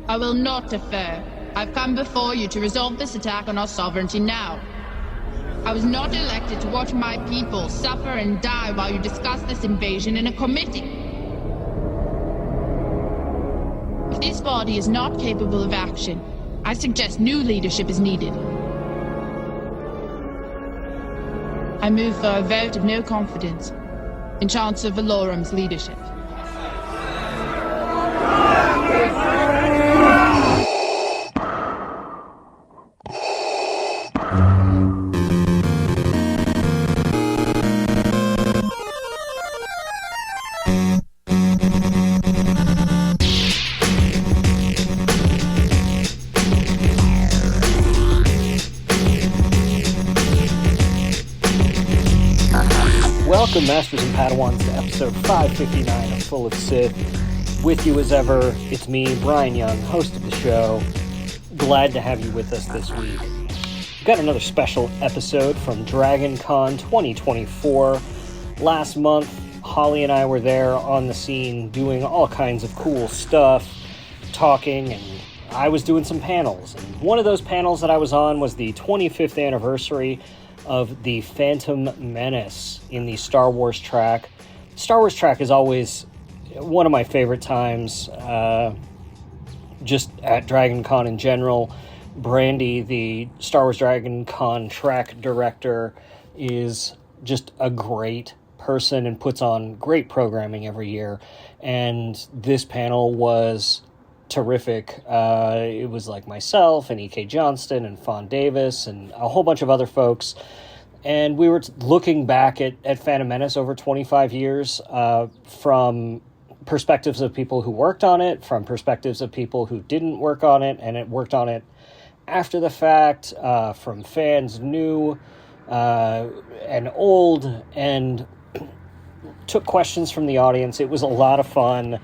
I will not defer. I've come before you to resolve this attack on our sovereignty now. I was not elected to watch my people suffer and die while you discuss this invasion in a committee. If this body is not capable of action, I suggest new leadership is needed. I move for a vote of no confidence in Chancellor Valorum's leadership. Welcome, Masters and Padawans, to episode 559 of Full of Sith. With you as ever, it's me, Bryan Young, host of the show. Glad to have you with us this week. We've got another special episode from Dragon Con 2024. Last month, Holly and I were there on the scene doing all kinds of cool stuff, talking, and I was doing some panels. And one of those panels that I was on was the 25th anniversary of the Phantom Menace in the Star Wars track. Star Wars track is always one of my favorite times, just at Dragon Con in general. Brandy, the Star Wars Dragon Con track director, is just a great person and puts on great programming every year. And this panel was terrific. It was like myself and E.K. Johnston and Fon Davis and a whole bunch of other folks. And we were looking back at Phantom Menace over 25 years from perspectives of people who worked on it, from perspectives of people who didn't work on it and it worked on it after the fact, from fans new and old, and took questions from the audience. It was a lot of fun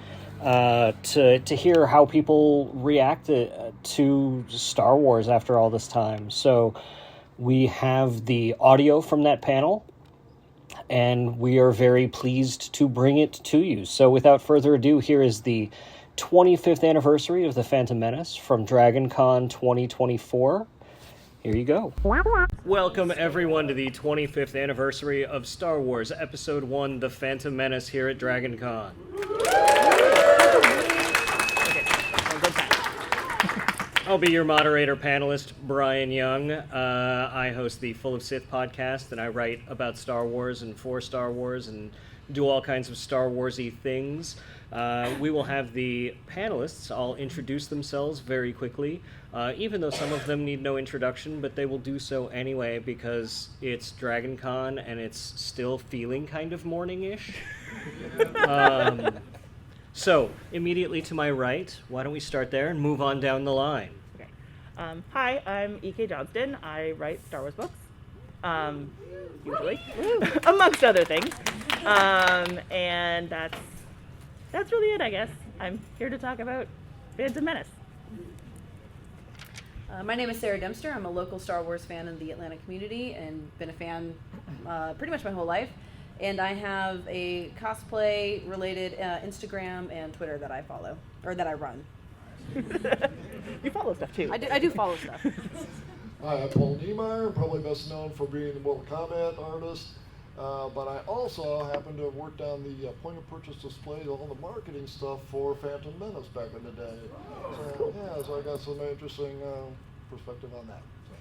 to hear how people reacted to Star Wars after all this time. So we have the audio from that panel, and we are very pleased to bring it to you. So without further ado, here is the 25th anniversary of the Phantom Menace from Dragon Con 2024. Here you go. Welcome, everyone, to the 25th anniversary of Star Wars Episode 1, The Phantom Menace, here at Dragon Con. I'll be your moderator panelist, Bryan Young. I host the Full of Sith podcast, and I write about Star Wars and for Star Wars and do all kinds of Star Wars-y things. We will have the panelists all introduce themselves very quickly, even though some of them need no introduction, but they will do so anyway because it's Dragon Con and it's still feeling kind of morning-ish. So, immediately to my right, why don't we start there and move on down the line? Okay. Hi, I'm E.K. Johnston. I write Star Wars books, usually, amongst other things. And that's really it, I guess. I'm here to talk about Phantom Menace. My name is Sarah Dempster. I'm a local Star Wars fan in the Atlanta community and been a fan pretty much my whole life. And I have a cosplay-related Instagram and Twitter that I follow, or that I run. You follow stuff, too. I do follow stuff. Hi, I'm Paul Niemeyer. I'm probably best known for being the Mortal Kombat artist. But I also happen to have worked on the point-of-purchase displays, all the marketing stuff for Phantom Menace back in the day. So, yeah, so I got some interesting perspective on that. So.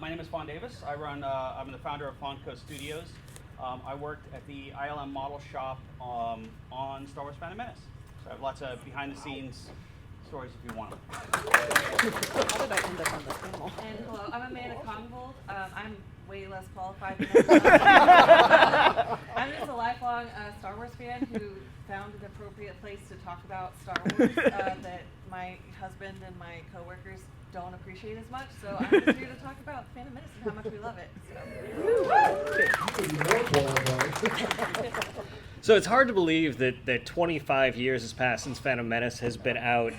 My name is Fon Davis. I'm the founder of Fonco Studios. I worked at the ILM model shop on Star Wars Phantom Menace. So I have lots of behind-the-scenes stories if you want them. How did I end up on this panel? And hello, I'm Amanda Congold. I'm way less qualified than that. I'm just a lifelong Star Wars fan who found an appropriate place to talk about Star Wars that my husband and my coworkers don't appreciate as much. So I'm just here to talk about Phantom Menace and how much we love it. So it's hard to believe that 25 years has passed since Phantom Menace has been out,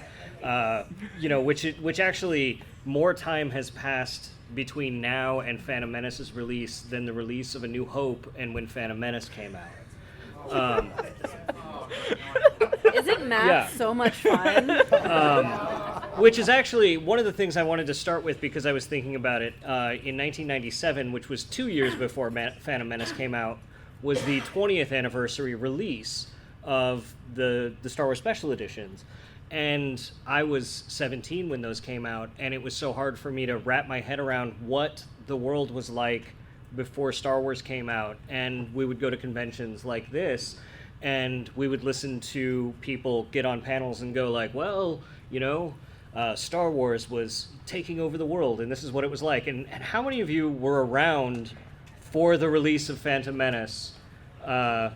which actually more time has passed between now and Phantom Menace's release than the release of A New Hope and when Phantom Menace came out. Isn't math Yeah. so much fun? Which is actually one of the things I wanted to start with because I was thinking about it. In 1997, which was 2 years before Phantom Menace came out, was the 20th anniversary release of the Star Wars Special Editions. And I was 17 when those came out, and it was so hard for me to wrap my head around what the world was like before Star Wars came out. And we would go to conventions like this, and we would listen to people get on panels and go like, well, you know, Star Wars was taking over the world, and this is what it was like. And how many of you were around for the release of Phantom Menace? I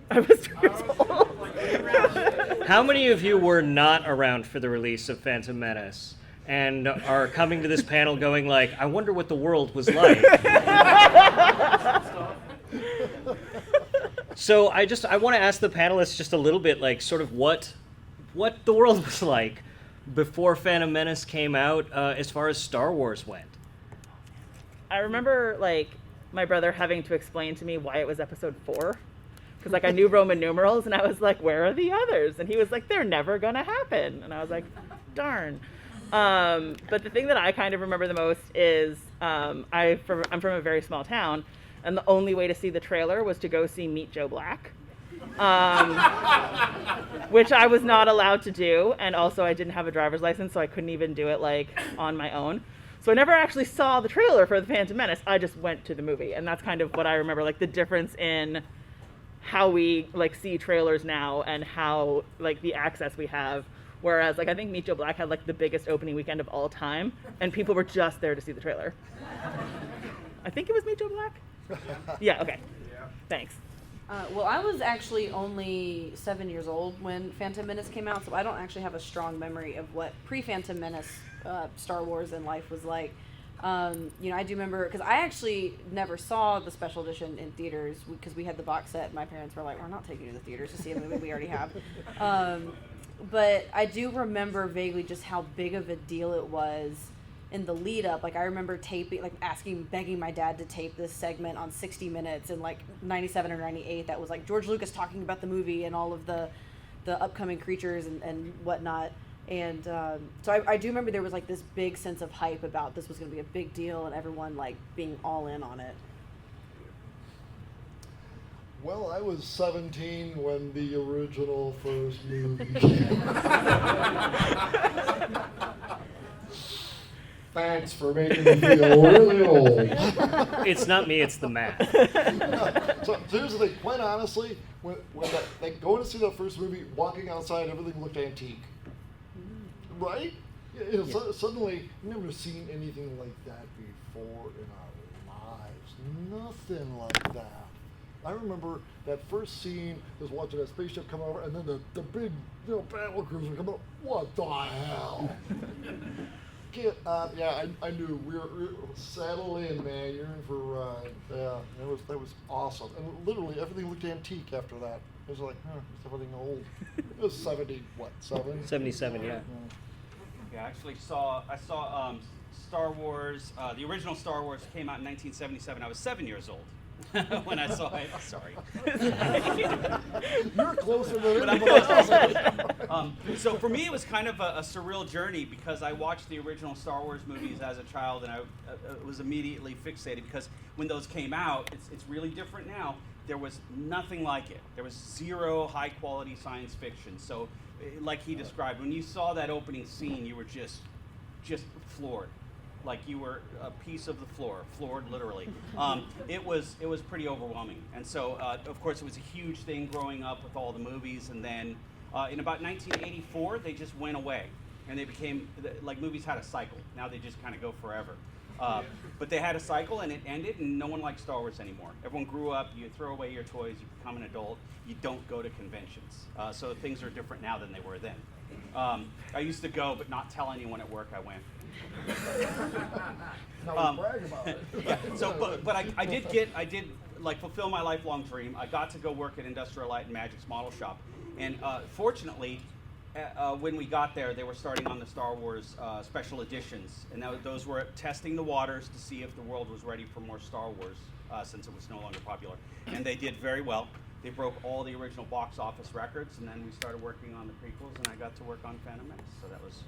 was 2 years old. How many of you were not around for the release of Phantom Menace and are coming to this panel going like, I wonder what the world was like? So I want to ask the panelists just a little bit, like, sort of what the world was like before Phantom Menace came out, as far as Star Wars went. I remember, like, my brother having to explain to me why it was episode 4. Because, like, I knew Roman numerals, and I was like, where are the others? And he was like, they're never going to happen. And I was like, darn. But the thing that I kind of remember the most is I'm from a very small town, and the only way to see the trailer was to go see Meet Joe Black, which I was not allowed to do. And also I didn't have a driver's license, so I couldn't even do it, like, on my own. So I never actually saw the trailer for The Phantom Menace. I just went to the movie. And that's kind of what I remember, like, the difference in how we, like, see trailers now and how, like, the access we have. Whereas, like, I think Meet Joe Black had, like, the biggest opening weekend of all time, and people were just there to see the trailer. I think it was Meet Joe Black? Yeah, okay. Yeah. Thanks. Well, I was actually only 7 years old when Phantom Menace came out, so I don't actually have a strong memory of what pre-Phantom Menace Star Wars and life was like. You know, I do remember, because I actually never saw the special edition in theaters because we had the box set. My parents were like, we're not taking you to the theaters to see a movie we already have. But I do remember vaguely just how big of a deal it was in the lead up. Like, I remember taping, like, begging my dad to tape this segment on 60 Minutes in, like, 97 or 98 that was, like, George Lucas talking about the movie and all of the upcoming creatures and whatnot. And so I do remember there was, like, this big sense of hype about this was going to be a big deal and everyone, like, being all in on it. Well, I was 17 when the original first movie came out. Thanks for making me feel really old. It's not me, it's the math. So here's the thing, quite honestly, when they go to see that first movie, walking outside, everything looked antique. Right? You know, suddenly, we've never seen anything like that before in our lives. Nothing like that. I remember that first scene was watching that spaceship come over, and then the big, you know, battle cruiser come up. What the hell? I knew we were settle in, man. You're in for a ride. Yeah, that was awesome. And literally everything looked antique after that. It was like, is everything old? It was 77? 77, yeah. Yeah, I saw Star Wars. The original Star Wars came out in 1977. I was 7 years old when I saw it. Oh, sorry. You're closer than anybody else. So for me, it was kind of a surreal journey because I watched the original Star Wars movies as a child, and I was immediately fixated because when those came out, it's really different now. There was nothing like it. There was zero high-quality science fiction. So, like he described, when you saw that opening scene, you were just floored. Like you were a piece of the floor, floored literally. It was pretty overwhelming. And so, of course, it was a huge thing growing up with all the movies. And then in about 1984, they just went away. And they became, like, movies had a cycle. Now they just kind of go forever. But they had a cycle and it ended, and no one liked Star Wars anymore. Everyone grew up, you throw away your toys, you become an adult, you don't go to conventions. So things are different now than they were then. I used to go, but not tell anyone at work I went. Brag about it. Yeah, so, but I did like fulfill my lifelong dream. I got to go work at Industrial Light and Magic's model shop. And fortunately, when we got there, they were starting on the Star Wars special editions, and those were testing the waters to see if the world was ready for more Star Wars, since it was no longer popular. And they did very well. they broke all the original box office records, and then we started working on the prequels, and I got to work on Phantom Menace. So that was,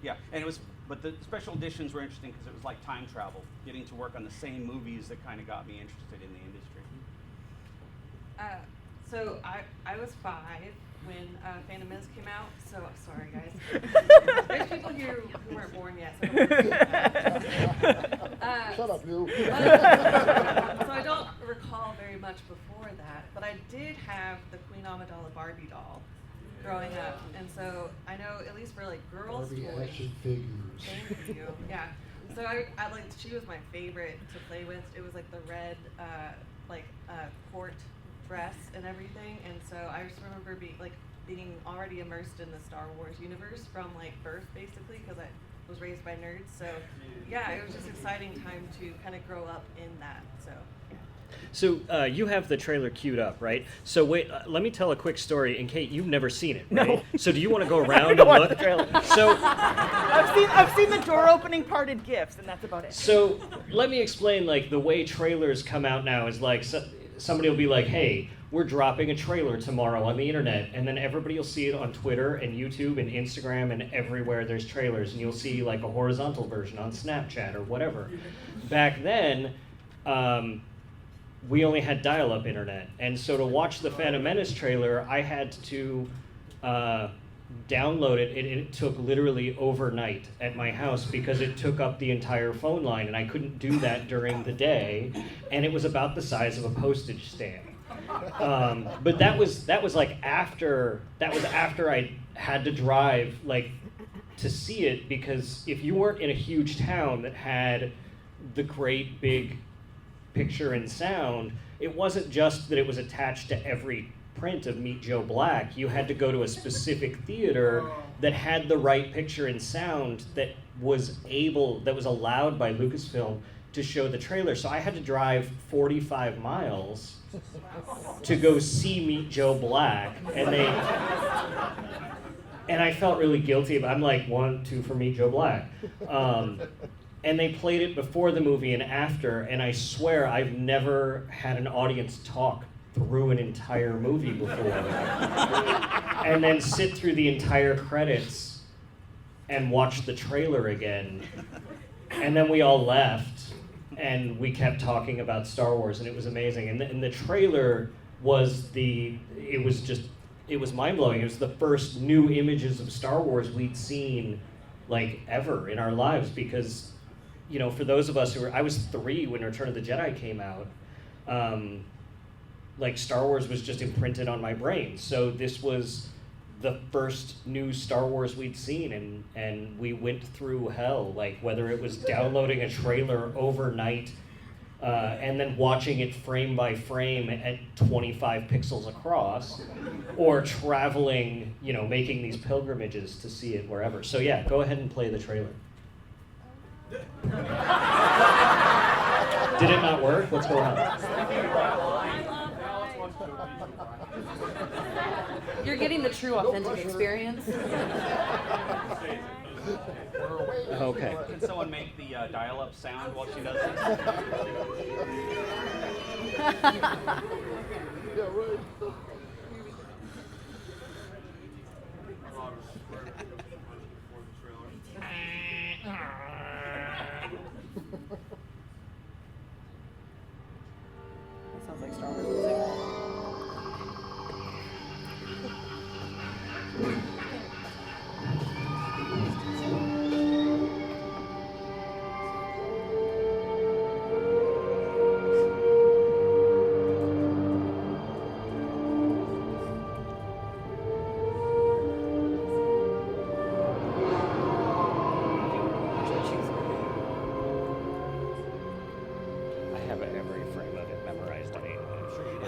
yeah, and it was, but the special editions were interesting because it was like time travel, getting to work on the same movies that kind of got me interested in the industry. So I was 5 when Phantom Menace came out. So sorry, guys. There's people here who weren't born yet. So Shut up, you. So I don't recall very much before that, but I did have the Queen Amidala Barbie doll growing up, and so I know at least for like girls' Barbie toys. action figures. Thank you. Yeah. So I like, she was my favorite to play with. It was like the red court dress and everything, and so I just remember being already immersed in the Star Wars universe from like birth, basically, because I was raised by nerds. So yeah, it was just exciting time to kind of grow up in that. So. So you have the trailer queued up, right? So wait, let me tell a quick story. And Kate, you've never seen it, right? No. So do you want to go around and look? The trailer. So I've seen the door opening parted gifs, and that's about it. So let me explain, like, the way trailers come out now is like somebody will be like, hey, we're dropping a trailer tomorrow on the internet, and then everybody will see it on Twitter and YouTube and Instagram and everywhere there's trailers, and you'll see like a horizontal version on Snapchat or whatever. Back then, we only had dial-up internet, and so to watch the Phantom Menace trailer, I had to download it. It took literally overnight at my house because it took up the entire phone line, and I couldn't do that during the day, and it was about the size of a postage stamp. But that was like after I had to drive like to see it, because if you weren't in a huge town that had the great big picture and sound, it wasn't just that it was attached to every print of Meet Joe Black. You had to go to a specific theater that had the right picture and sound that was allowed by Lucasfilm to show the trailer. So I had to drive 45 miles to go see Meet Joe Black, and I felt really guilty. I'm like 1, 2 for Meet Joe Black. And they played it before the movie and after, and I swear I've never had an audience talk through an entire movie before. And then sit through the entire credits and watch the trailer again. And then we all left, and we kept talking about Star Wars, and it was amazing. And the trailer was it was mind-blowing. It was the first new images of Star Wars we'd seen like ever in our lives, because you know, for those of us I was 3 when Return of the Jedi came out. Like Star Wars was just imprinted on my brain. So this was the first new Star Wars we'd seen, and we went through hell, like whether it was downloading a trailer overnight and then watching it frame by frame at 25 pixels across, or traveling, you know, making these pilgrimages to see it wherever. So yeah, go ahead and play the trailer. Did it not work? What's going on? You're getting the true, authentic experience. Okay. Can someone make the dial-up sound while she does this? Yeah, right. That sounds like Star Wars music. I have every frame of it memorized on 8. I'm sure you do.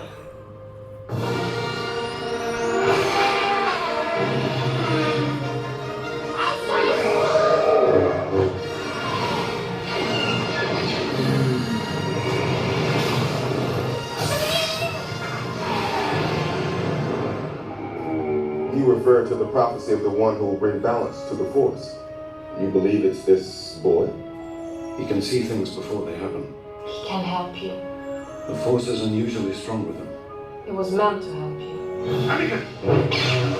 You refer to the prophecy of the one who will bring balance to the Force. You believe it's this boy? He can see things before they happen. He can help you. The Force is unusually strong with him. It was meant to help you. Anakin!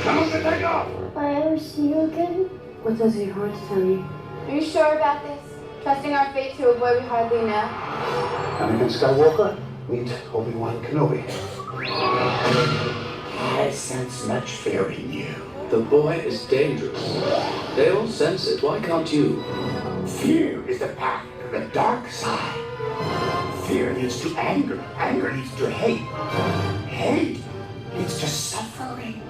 Tell us to take off! Will I ever see you again? What does it hurt to tell me? Are you sure about this? Trusting our fate to a boy we hardly know? Anakin Skywalker, meet Obi-Wan Kenobi. I sense much fear in you. The boy is dangerous. They all sense it. Why can't you? Fear is the path to the dark side. Fear leads to anger. Anger leads to hate. Hate leads to suffering.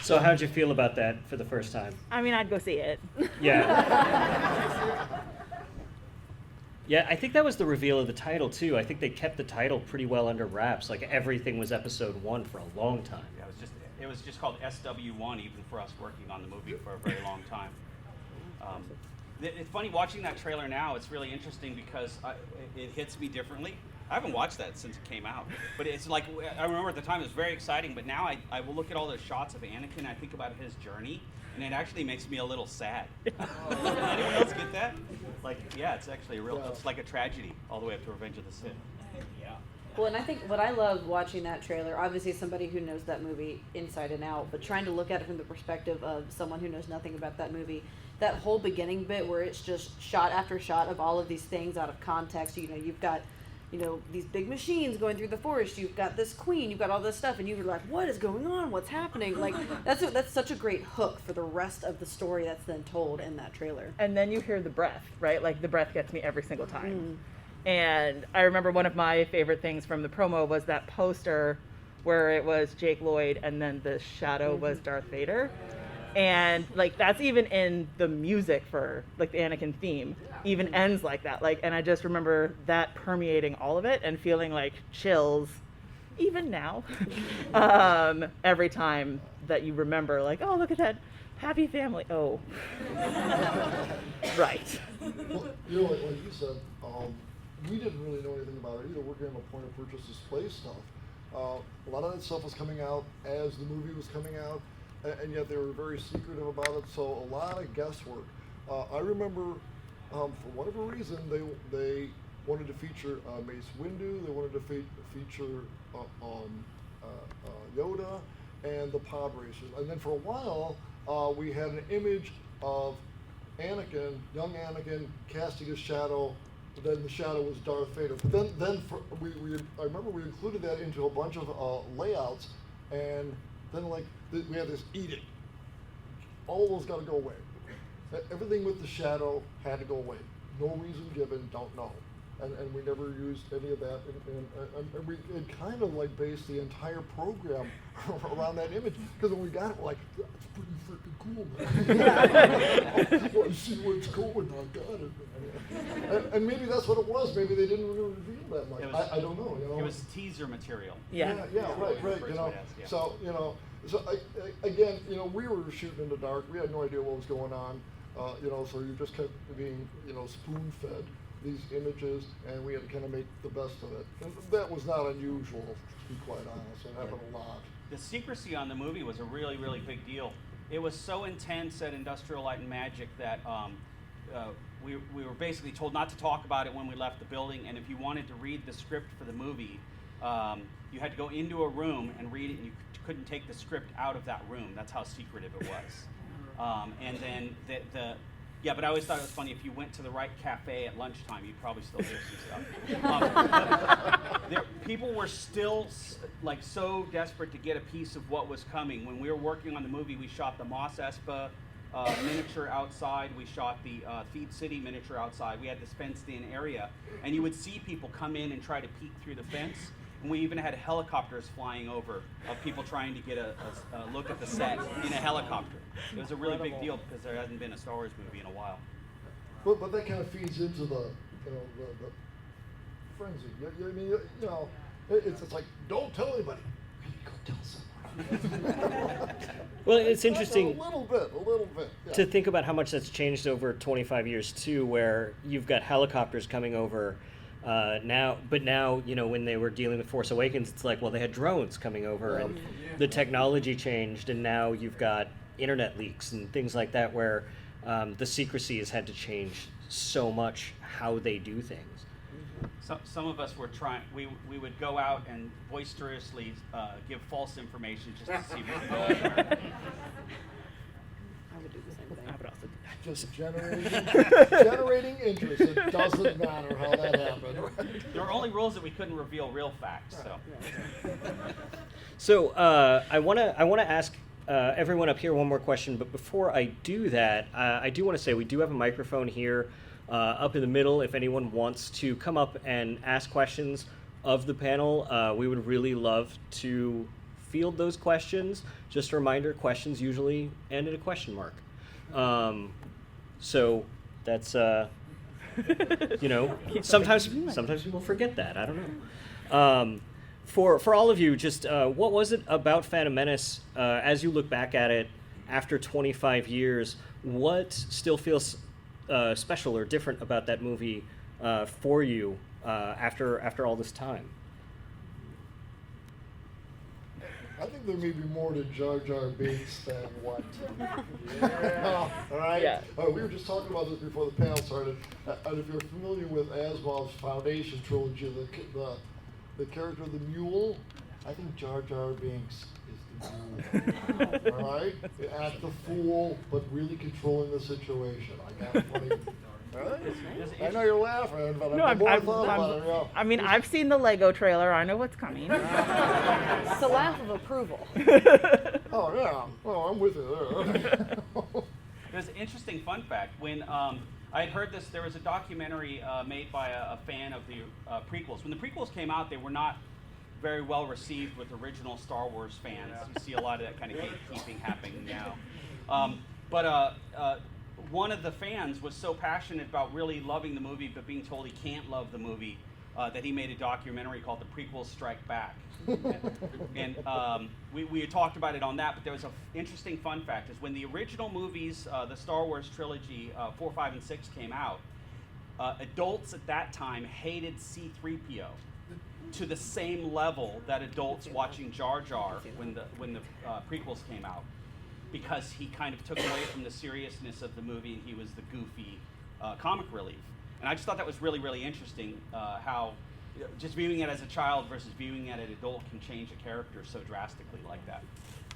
So how'd you feel about that for the first time? I mean, I'd go see it. Yeah. Yeah, I think that was the reveal of the title, too. I think they kept the title pretty well under wraps. Like, everything was episode 1 for a long time. Yeah, it was just called SW1 even for us working on the movie for a very long time. It's funny watching that trailer now. It's really interesting because it hits me differently. I haven't watched that since it came out, but it's like, I remember at the time it was very exciting, but now I will look at all those shots of Anakin and I think about his journey, and it actually makes me a little sad. Anyone else get that? Like, yeah, it's actually it's like a tragedy all the way up to Revenge of the Sith. Yeah. Well, and I think what I love watching that trailer, obviously somebody who knows that movie inside and out, but trying to look at it from the perspective of someone who knows nothing about that movie, that whole beginning bit where it's just shot after shot of all of these things out of context. You know, you've got, these big machines going through the forest, you've got this queen, you've got all this stuff, and you're like, what is going on? What's happening? Like, that's such a great hook for the rest of the story that's then told in that trailer. And then you hear the breath, right? Like, the breath gets me every single time. And I remember one of my favorite things from the promo was that poster where it was Jake Lloyd and then the shadow was Darth Vader. And like that's even in the music for like the Anakin theme even ends like that. Like, and I just remember that permeating all of it and feeling like chills even now every time that you remember like, oh, look at that happy family. Oh, right. Well, like you said, we didn't really know anything about it either. Working on the point of purchase display stuff. A lot of that stuff was coming out as the movie was coming out. And yet they were very secretive about it, so a lot of guesswork. I remember, for whatever reason, they wanted to feature Mace Windu, they wanted to feature Yoda, and the pod racers. And then for a while, we had an image of Anakin, young Anakin, casting his shadow. Then the shadow was Darth Vader. But then I remember we included that into a bunch of layouts, and then we had this edict. All of those got to go away. Everything with the shadow had to go away. No reason given, don't know. And we never used any of that. And we kind of like based the entire program around that image. Because when we got it, we're like, that's pretty freaking cool, man. I want to see what's going on. I got it. And maybe that's what it was. Maybe they didn't really reveal that much. I don't know. It was teaser material. Yeah, right. So, again, we were shooting in the dark. We had no idea what was going on. So you just kept being, spoon-fed these images, and we had to kind of make the best of it. And that was not unusual, to be quite honest. It happened a lot. The secrecy on the movie was a really, really big deal. It was so intense at Industrial Light and Magic that we were basically told not to talk about it when we left the building, and if you wanted to read the script for the movie, you had to go into a room and read it, and you couldn't take the script out of that room. That's how secretive it was. And then but I always thought it was funny, if you went to the right cafe at lunchtime, you'd probably still hear some stuff. People were still like so desperate to get a piece of what was coming. When we were working on the movie, we shot the Mos Espa miniature outside. We shot the Feed City miniature outside. We had this fenced-in area, and you would see people come in and try to peek through the fence. And we even had helicopters flying over of people trying to get a look at the set in a helicopter. It was a really big deal because there hasn't been a Star Wars movie in a while. But that kind of feeds into the frenzy. It's like, don't tell anybody. Go tell someone. Well, it's interesting. A little bit. Yeah. To think about how much that's changed over 25 years too, where you've got helicopters coming over now, but now, you know, when they were dealing with Force Awakens, it's like, well, they had drones coming over and the technology changed, and now you've got internet leaks and things like that, where the secrecy has had to change so much how they do things. Some of us were trying. We would go out and boisterously give false information just to see what I would do the same thing. I would also do that. Just generating interest. It doesn't matter how that happened. Right? There were only rules that we couldn't reveal real facts. So I want to ask everyone up here one more question, but before I do that, I do want to say we do have a microphone here up in the middle. If anyone wants to come up and ask questions of the panel, we would really love to field those questions. Just a reminder, questions usually end in a question mark. So that's, you know, sometimes people forget that. I don't know. For all of you, just what was it about Phantom Menace, as you look back at it after 25 years, what still feels special or different about that movie for you after all this time? I think there may be more to Jar Jar Binks than what. Yeah. All right. Yeah. We were just talking about this before the panel started. And if you're familiar with Asimov's Foundation trilogy, the character of the mule, I think Jar Jar Binks is the mule. All right. Act the fool, but really controlling the situation. I got funny. I know you're laughing, but I mean, I've seen the Lego trailer. I know what's coming. It's a laugh of approval. Oh, yeah. Oh, I'm with you there. There's an interesting fun fact. When I had heard this, there was a documentary made by a fan of the prequels. When the prequels came out, they were not very well received with original Star Wars fans. You see a lot of that kind of gatekeeping happening now. But one of the fans was so passionate about really loving the movie but being told he can't love the movie that he made a documentary called The Prequels Strike Back. And we had talked about it on that, but there was an interesting fun fact is when the original movies, the Star Wars trilogy, 4, 5, and 6 came out, adults at that time hated C-3PO to the same level that adults watching Jar Jar when the prequels came out, because he kind of took away from the seriousness of the movie and he was the goofy comic relief. And I just thought that was really, really interesting, how just viewing it as a child versus viewing it as an adult can change a character so drastically like that.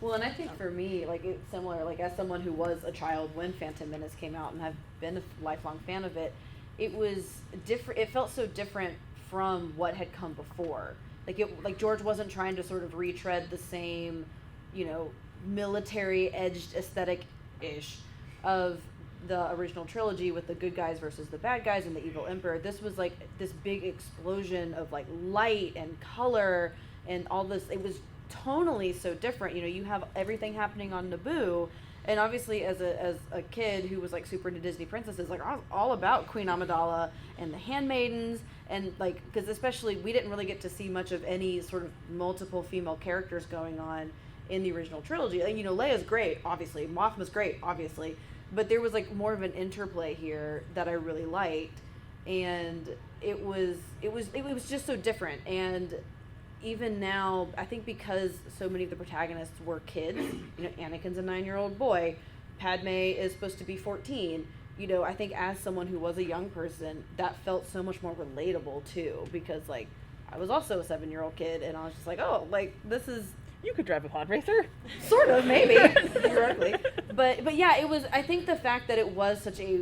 Well, and I think for me, like, it's similar, like, as someone who was a child when Phantom Menace came out and have been a lifelong fan of it, it was different. It felt so different from what had come before. Like George wasn't trying to sort of retread the same, you know, military edged aesthetic-ish of the original trilogy with the good guys versus the bad guys and the evil emperor. This was like this big explosion of like light and color and all this. It was tonally so different. You know, you have everything happening on Naboo, and obviously as a kid who was like super into Disney princesses, like I was all about Queen Amidala and the Handmaidens, and like, because especially we didn't really get to see much of any sort of multiple female characters going on in the original trilogy. Like, you know, Leia's great, obviously. Mothma's great, obviously. But there was like more of an interplay here that I really liked, and it was just so different. And even now, I think because so many of the protagonists were kids, you know, Anakin's a 9-year-old boy, Padme is supposed to be 14. You know, I think as someone who was a young person, that felt so much more relatable too, because like I was also a 7-year-old kid, and I was just like, oh, like this is. You could drive a pod racer. Sort of, maybe, theoretically. But yeah, it was, I think the fact that it was such a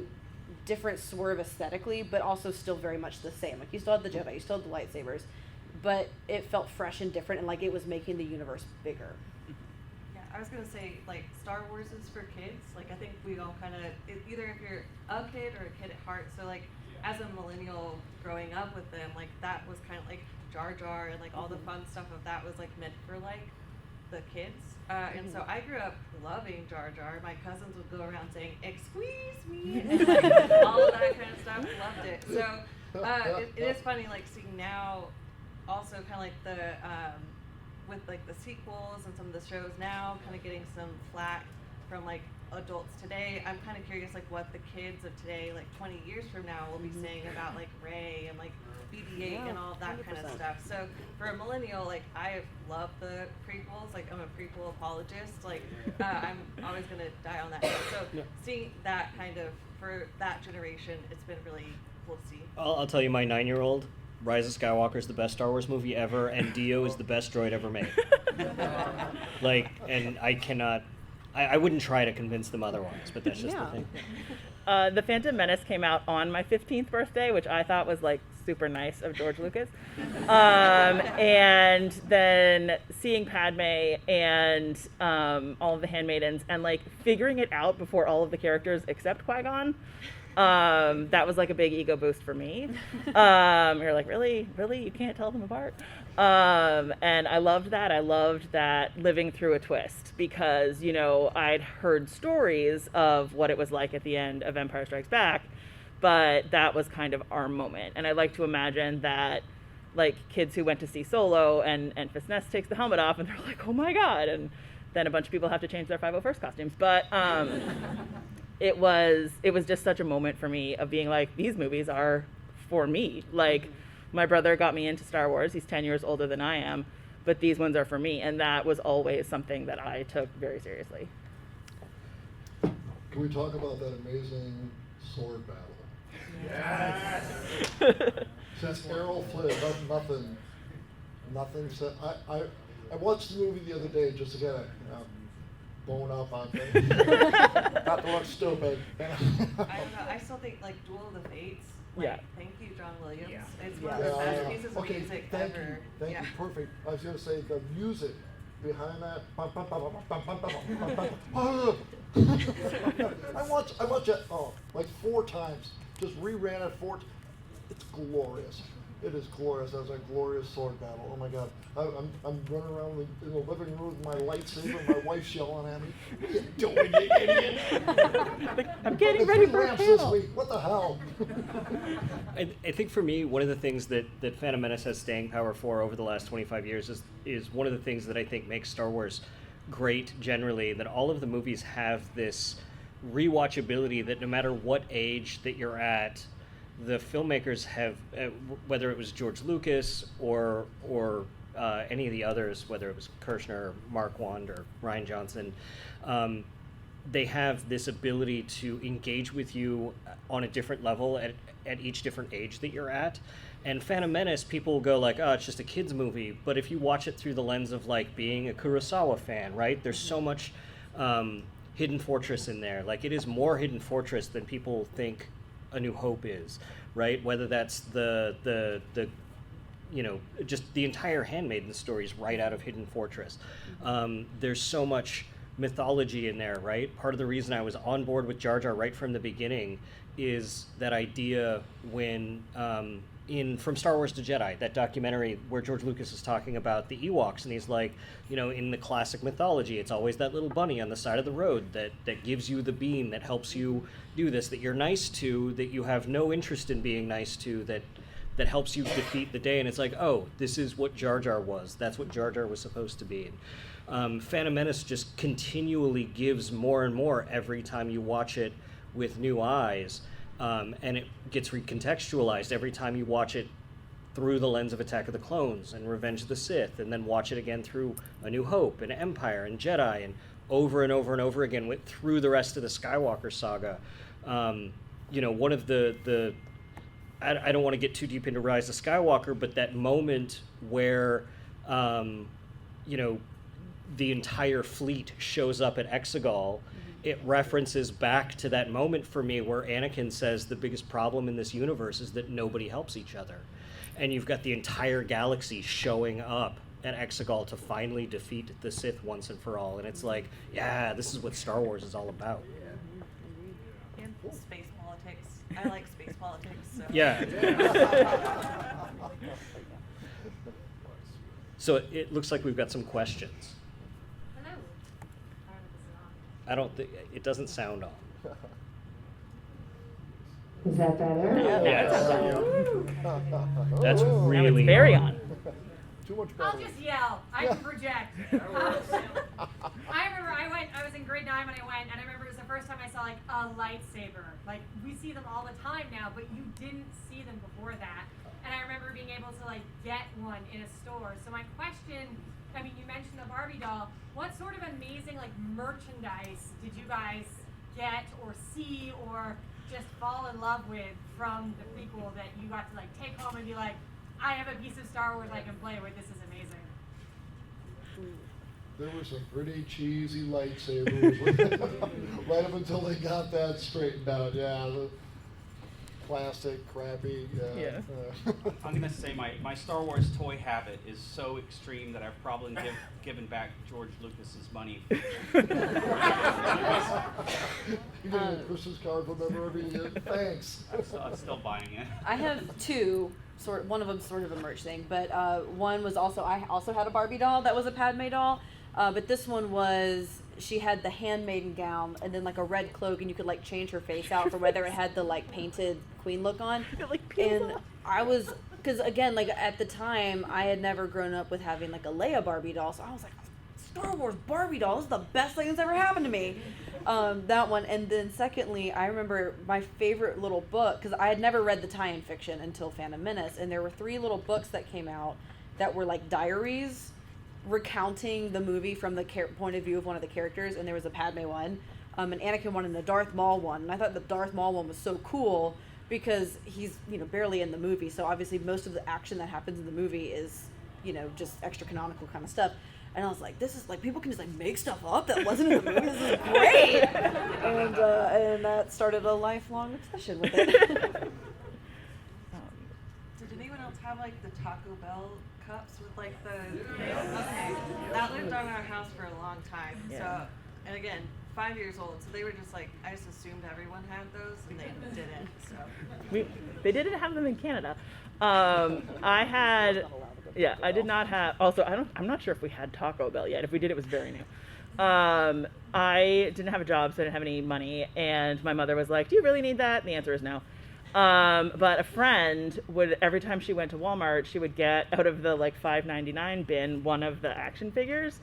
different swerve aesthetically, but also still very much the same. Like, you still had the Jedi, you still had the lightsabers, but it felt fresh and different, and like it was making the universe bigger. Yeah, I was going to say, like, Star Wars is for kids. Like, I think we all kind of, either if you're a kid or a kid at heart, so like, as a millennial growing up with them, like, that was kind of like Jar Jar and like all the fun stuff of that was like meant for like the kids, and so I grew up loving Jar Jar. My cousins would go around saying "Excuse me," and like all of that kind of stuff. Loved it. So it is funny, like seeing now, also kind of like with like the sequels and some of the shows now kind of getting some flack from like adults today, I'm kind of curious like what the kids of today, like 20 years from now, will be saying about like Rey and like BB-8 and all that 100%. Kind of stuff. So for a millennial, like I love the prequels. Like I'm a prequel apologist. Like I'm always gonna die on that hill. So seeing that kind of for that generation, it's been really cool to see. I'll tell you, my 9-year-old, Rise of Skywalker is the best Star Wars movie ever, and Dio is the best droid ever made. Like, and I cannot. I wouldn't try to convince them otherwise, but that's just the thing. The Phantom Menace came out on my 15th birthday, which I thought was like super nice of George Lucas. And then seeing Padme and all of the handmaidens and like figuring it out before all of the characters except Qui-Gon. That was like a big ego boost for me. You're like, really? You can't tell them apart? And I loved that. I loved that living through a twist because, you know, I'd heard stories of what it was like at the end of Empire Strikes Back, but that was kind of our moment. And I like to imagine that like kids who went to see Solo and Enfys Nest takes the helmet off and they're like, oh my God. And then a bunch of people have to change their 501st costumes. But, it was just such a moment for me of being like, these movies are for me. Like, my brother got me into Star Wars. He's 10 years older than I am, but these ones are for me. And that was always something that I took very seriously. Can we talk about that amazing sword battle? Yes! Since Errol Flynn, nothing said. I watched the movie the other day just to get bone up on things. Not to look stupid. I don't know. I still think like Duel of the Fates. Like, thank you, John Williams. Yeah. It's one of the best pieces of music ever. Thank you. Perfect. I was going to say the music behind that. I watched it like 4 times. Just reran it 4 times. It's glorious. It is glorious. That was a glorious sword battle. Oh my God. I'm running around in the living room with my lightsaber. My wife's yelling at me. What are you doing, you idiot? I'm getting ready for a this week. What the hell? I think for me, one of the things that Phantom Menace has staying power for over the last 25 years is one of the things that I think makes Star Wars great generally, that all of the movies have this rewatchability that no matter what age that you're at, the filmmakers have, whether it was George Lucas or any of the others, whether it was Kirshner or Marquand or Rian Johnson, they have this ability to engage with you on a different level at each different age that you're at. And Phantom Menace, people will go like, oh, it's just a kid's movie. But if you watch it through the lens of like being a Kurosawa fan, right? There's so much Hidden Fortress in there. Like, it is more Hidden Fortress than people think A New Hope is, right? Whether that's the you know, just the entire Handmaiden story is right out of Hidden Fortress. There's so much mythology in there, right? Part of the reason I was on board with Jar Jar right from the beginning is that idea when from Star Wars to Jedi, that documentary where George Lucas is talking about the Ewoks, and he's like, you know, in the classic mythology, it's always that little bunny on the side of the road that gives you the beam, that helps you do this, that you're nice to, that you have no interest in being nice to, that helps you defeat the day. And it's like, oh, this is what Jar Jar was. That's what Jar Jar was supposed to be. Phantom Menace just continually gives more and more every time you watch it with new eyes. And it gets recontextualized every time you watch it through the lens of Attack of the Clones and Revenge of the Sith, and then watch it again through A New Hope and Empire and Jedi, and over and over again through the rest of the Skywalker saga. You know, one of the I don't want to get too deep into Rise of Skywalker, but that moment where, you know, the entire fleet shows up at Exegol, it references back to that moment for me where Anakin says the biggest problem in this universe is that nobody helps each other. And you've got the entire galaxy showing up at Exegol to finally defeat the Sith once and for all. And it's like, yeah, this is what Star Wars is all about. And space politics. I like space politics. So. Yeah. So it looks like we've got some questions. I don't think it doesn't sound on. Is that better? Yeah, that's really very on. Too much I'll battery. just yell. I can project. I remember I was in grade 9 when I went, and I remember it was the first time I saw like a lightsaber. Like we see them all the time now, but you didn't see them before that. And I remember being able to like get one in a store. So my question, I mean, you mentioned the Barbie doll. What sort of amazing like merchandise did you guys get or see or just fall in love with from the prequel that you got to like take home and be like, I have a piece of Star Wars I can play with. This is amazing. There were some pretty cheesy lightsabers right up until they got that straightened out. Yeah, the plastic, crappy. Yeah. I'm gonna say my Star Wars toy habit is so extreme that I've probably given back George Lucas's money. You get a Christmas card from them every year. Thanks. I'm still buying it. I have two. One of them sort of a merch thing, but one was I also had a Barbie doll that was a Padme doll, but this one was, she had the handmaiden gown and then like a red cloak, and you could like change her face out for whether it had the like painted queen look on. And I was, because again, like at the time I had never grown up with having like a Leia Barbie doll, so I was like, Star Wars Barbie doll, this is the best thing that's ever happened to me. That one. And then secondly, I remember my favorite little book, because I had never read the tie-in fiction until Phantom Menace, and there were 3 little books that came out that were like diaries recounting the movie from the point of view of one of the characters, and there was a Padme one, an Anakin one, and a Darth Maul one. And I thought the Darth Maul one was so cool because he's, barely in the movie, so obviously most of the action that happens in the movie is, just extra canonical kind of stuff. And I was like, this is like, people can just like make stuff up that wasn't in the movie. This is great. And that started a lifelong obsession with it. Did anyone else have like the Taco Bell cups with like the? Okay, that lived on our house for a long time. Yeah. So, and again, 5 years old, so they were just like, I just assumed everyone had those, and they didn't. So They didn't have them in Canada. I had. Yeah, I did not have. Also, I'm not sure if we had Taco Bell yet. If we did, it was very new. I didn't have a job, so I didn't have any money. And my mother was like, "Do you really need that?" And the answer is no. But a friend would, every time she went to Walmart, she would get out of the like $5.99 bin one of the action figures.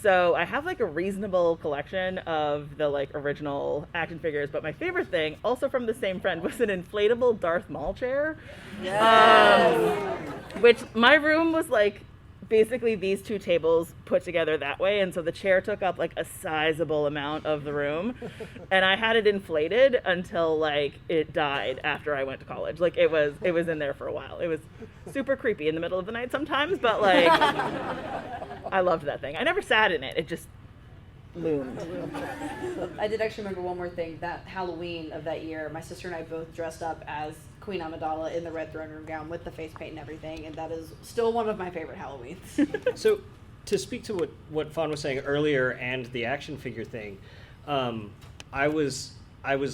So I have like a reasonable collection of the like original action figures. But my favorite thing, also from the same friend, was an inflatable Darth Maul chair. Yes. Which my room was like basically these 2 tables put together that way, and so the chair took up like a sizable amount of the room, and I had it inflated until like it died after I went to college. Like it was in there for a while. It was super creepy in the middle of the night sometimes, but like I loved that thing. I never sat in it. It just loomed. I did actually remember one more thing. That Halloween of that year, my sister and I both dressed up as Queen Amidala in the red throne room gown with the face paint and everything, and that is still one of my favorite Halloweens. So, to speak to what Fon was saying earlier and the action figure thing, I was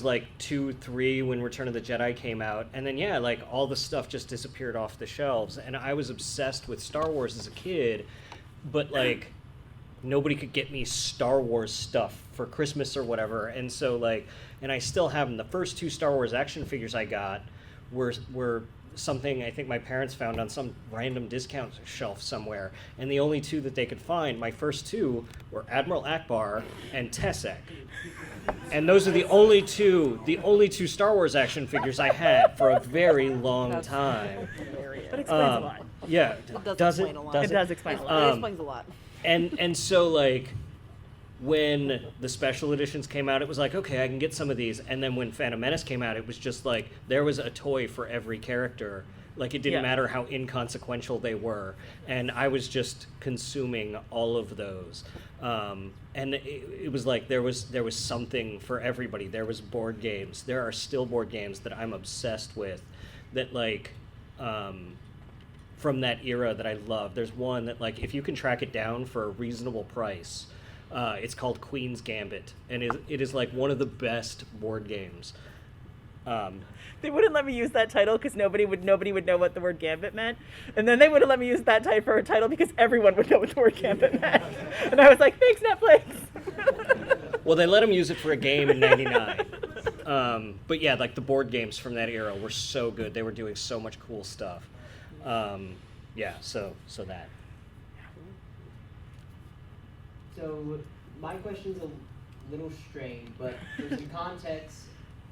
like 2, 3 when Return of the Jedi came out, and then like all the stuff just disappeared off the shelves, and I was obsessed with Star Wars as a kid, but like nobody could get me Star Wars stuff for Christmas or whatever, and so like, and I still have them. The first 2 Star Wars action figures I got were something I think my parents found on some random discount shelf somewhere, and the only 2 that they could find, my first 2, were Admiral Akbar and Tessek, and those are the only two Star Wars action figures I had for a very long time. But it explains a lot. Yeah, It does explain a lot. It does explain a lot. It explains a lot. And so like when the special editions came out, it was like, okay, I can get some of these. And then when Phantom Menace came out, it was just like there was a toy for every character. Like it didn't matter how inconsequential they were, and I was just consuming all of those. And it was like there was something for everybody. There was board games. There are still board games that I'm obsessed with, that like from that era that I love. There's one that like if you can track it down for a reasonable price, it's called Queen's Gambit, and it is like one of the best board games. They wouldn't let me use that title because nobody would know what the word gambit meant, and then they wouldn't let me use that for a title because everyone would know what the word gambit meant. And I was like, thanks, Netflix. Well, they let them use it for a game in '99. But yeah, like the board games from that era were so good. They were doing so much cool stuff. Yeah, so that. So my question's a little strange, but for some context,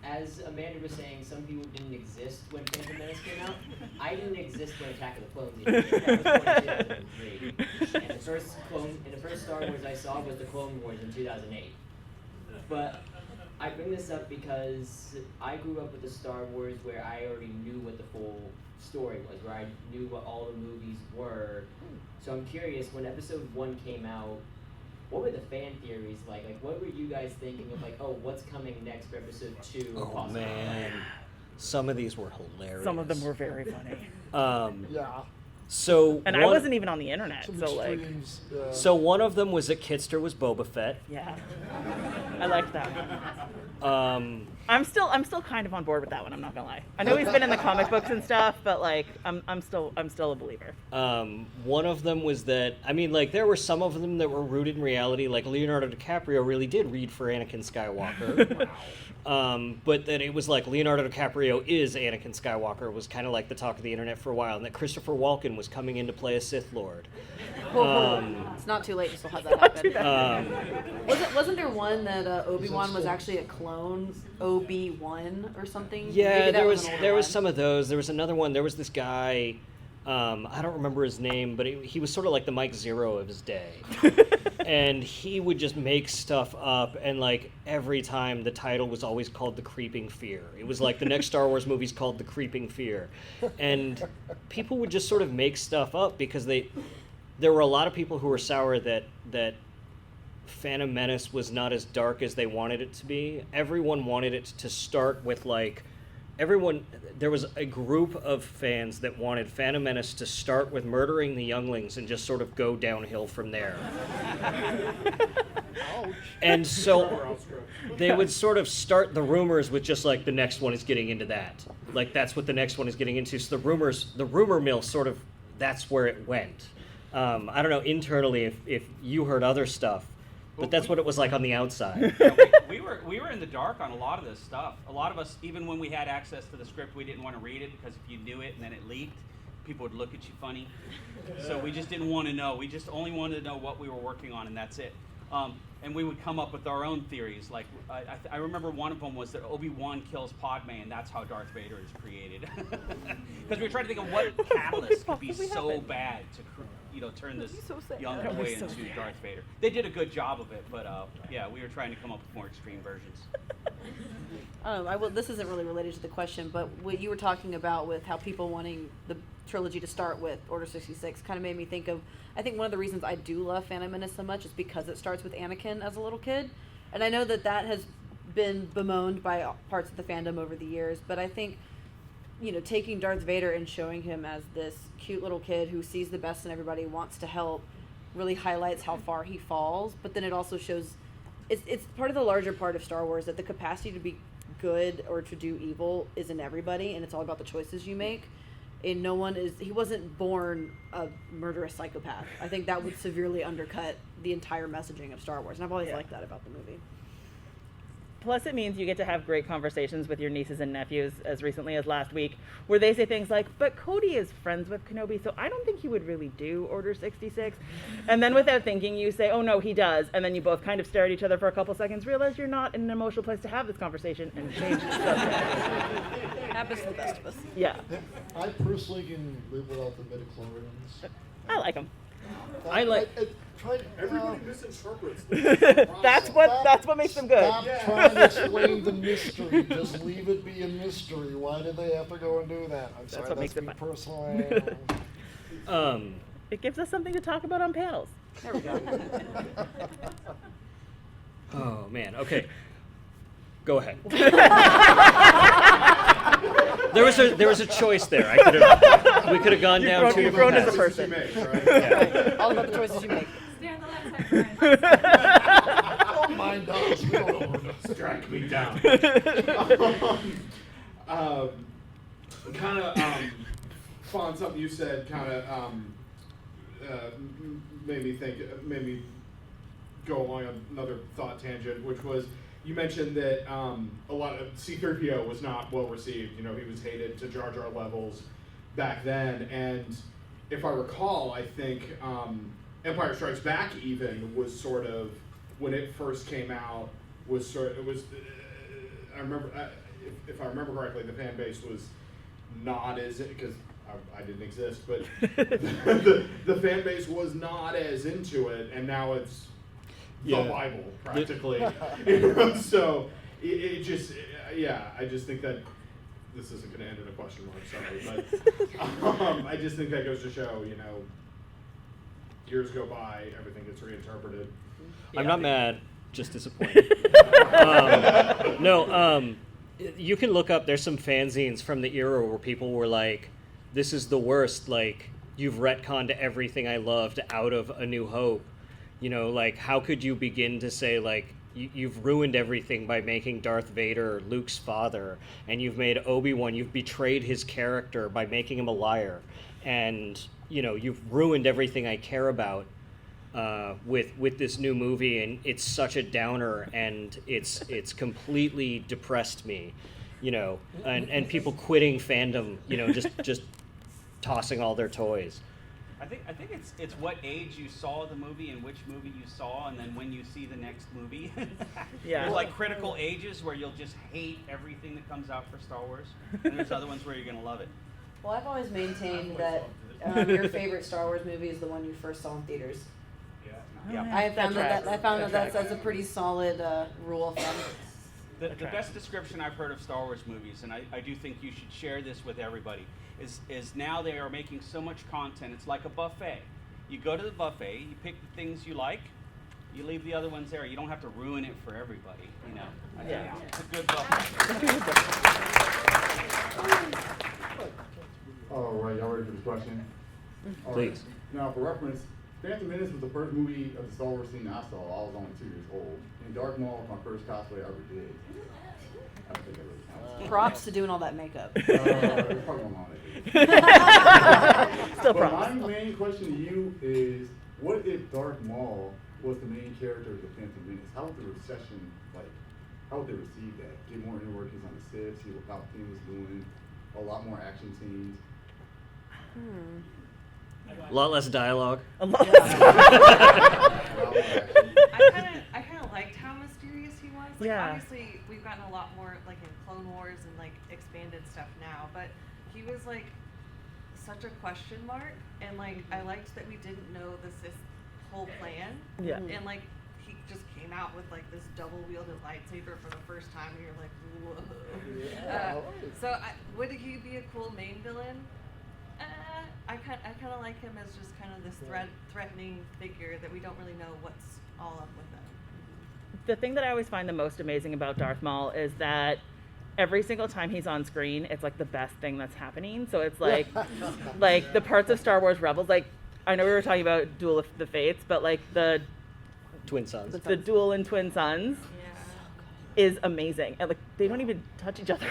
as Amanda was saying, some people didn't exist when Phantom Menace came out. I didn't exist when Attack of the Clones even came out. I was born in 2003. And the first Star Wars I saw was the Clone Wars in 2008. But I bring this up because I grew up with the Star Wars where I already knew what the full story was, where I knew what all the movies were. So I'm curious, when Episode 1 came out, what were the fan theories like? Like, what were you guys thinking of, like, oh, what's coming next for Episode 2? Oh, man. Some of these were hilarious. Some of them were very funny. Yeah. So and I wasn't even on the internet, so like. So one of them was that Kitster was Boba Fett. Yeah. I liked that one. I'm still kind of on board with that one. I'm not gonna lie. I know he's been in the comic books and stuff, but like I'm still a believer. One of them was that, I mean, like, there were some of them that were rooted in reality. Like Leonardo DiCaprio really did read for Anakin Skywalker. But that it was like Leonardo DiCaprio is Anakin Skywalker was kind of like the talk of the internet for a while, and that Christopher Walken was coming in to play a Sith Lord. It's not too late to still have that happen. Wasn't there one that Obi-Wan was actually a clone, Obi-Wan or something? Yeah, Maybe there was some of those. There was another one. There was this guy. I don't remember his name, but he was sort of like the Mike Zero of his day. And he would just make stuff up, and like every time the title was always called The Creeping Fear. It was like the next Star Wars movie's called The Creeping Fear. And people would just sort of make stuff up because there were a lot of people who were sour that Phantom Menace was not as dark as they wanted it to be. Everyone wanted it to start with like there was a group of fans that wanted Phantom Menace to start with murdering the younglings and just sort of go downhill from there. And so they would sort of start the rumors with just like the next one is getting into that. Like that's what the next one is getting into. So the rumor mill sort of, that's where it went. I don't know internally if you heard other stuff, but that's what it was like on the outside. Yeah, we were in the dark on a lot of this stuff. A lot of us, even when we had access to the script, we didn't want to read it because if you knew it and then it leaked, people would look at you funny. So we just didn't want to know. We just only wanted to know what we were working on, and that's it. And we would come up with our own theories. Like I remember one of them was that Obi-Wan kills Padme, and that's how Darth Vader is created. Because we were trying to think of what catalyst could be so bad to turn this young boy into Darth Vader. They did a good job of it, but yeah, we were trying to come up with more extreme versions. This isn't really related to the question, but what you were talking about with how people wanting the trilogy to start with Order 66 kind of made me think of, I think one of the reasons I do love Phantom Menace so much is because it starts with Anakin as a little kid. And I know that has been bemoaned by parts of the fandom over the years, but I think, taking Darth Vader and showing him as this cute little kid who sees the best in everybody, wants to help, really highlights how far he falls. But then it also shows, it's part of the larger part of Star Wars that the capacity to be good or to do evil is in everybody, and it's all about the choices you make. And he wasn't born a murderous psychopath. I think that would severely undercut the entire messaging of Star Wars, and I've always liked that about the movie. Plus, it means you get to have great conversations with your nieces and nephews, as recently as last week, where they say things like, but Cody is friends with Kenobi, so I don't think he would really do Order 66. And then without thinking, you say, oh no, he does. And then you both kind of stare at each other for a couple seconds, realize you're not in an emotional place to have this conversation, and change the subject. Happens to the best of us. Yeah. I personally can live without the midichlorians. I like them. Everybody misinterprets That's what makes them good. Stop trying to explain the mystery. Just leave it be a mystery. Why did they have to go and do that? I'm sorry, what makes it me fun. personally. It gives us something to talk about on panels. There we go. Oh man. Okay. Go ahead. There was a choice there. We could have gone down to. You've grown as a person. Right. All about the choices you make. Stay on the left side, Brian. Don't mind us. We don't know. Strike me down. Fon, something you said made me go along another thought tangent, which was, you mentioned that a lot of C-3PO was not well received. He was hated to Jar Jar levels back then. And if I recall, I think Empire Strikes Back even was sort of, when it first came out, I remember, if I remember correctly, the fan base was not as, because I didn't exist, but the fan base was not as into it, and now it's the Bible, practically. So it just, I just think that, this isn't going to end in a question mark, sorry, but I just think that goes to show, years go by, everything gets reinterpreted. I'm not mad, just disappointed. You can look up, there's some fanzines from the era where people were like, this is the worst, like, you've retconned everything I loved out of A New Hope. Like, how could you begin to say, like, you've ruined everything by making Darth Vader Luke's father, and you've made Obi-Wan, you've betrayed his character by making him a liar, and, you've ruined everything I care about with this new movie, and it's such a downer, and it's completely depressed me, and people quitting fandom, just tossing all their toys. I think it's what age you saw the movie and which movie you saw, and then when you see the next movie. Yeah. There's like critical ages where you'll just hate everything that comes out for Star Wars, and there's other ones where you're gonna love it. Well, I've always maintained that your favorite Star Wars movie is the one you first saw in theaters. Yeah. I found that's a pretty solid rule of thumb. The best description I've heard of Star Wars movies, and I do think you should share this with everybody, is now they are making so much content, it's like a buffet. You go to the buffet, you pick the things you like, you leave the other ones there. You don't have to ruin it for everybody, Yeah. It's a good buffet. All right, y'all ready for this question? All right. Please. Now, for reference, Phantom Menace was the first movie of the Star Wars scene I saw. I was only 2 years old. And Darth Maul was my first cosplay I ever did. I don't think that really counts. Props to doing all that makeup. There's probably one on it. Still but props. my main question to you is, what if Darth Maul was the main character of the Phantom Menace? How would the reception, how would they receive that? Get more inner workings on the set, see what Palpatine was doing, a lot more action scenes. A lot less dialogue. I kind of liked how mysterious he was. Like, obviously, we've gotten a lot more like in Clone Wars and like expanded stuff now, but he was like such a question mark, and like I liked that we didn't know this whole plan. Yeah. And like he just came out with like this double-wielded lightsaber for the first time, and you're like, whoa. So would he be a cool main villain? I kind of like him as just kind of this threatening figure that we don't really know what's all up with him. The thing that I always find the most amazing about Darth Maul is that every single time he's on screen, it's like the best thing that's happening. So it's like, like the parts of Star Wars Rebels, like I know we were talking about Duel of the Fates, but like the Twin Sons, the duel in Twin Sons is amazing, and like they don't even touch each other.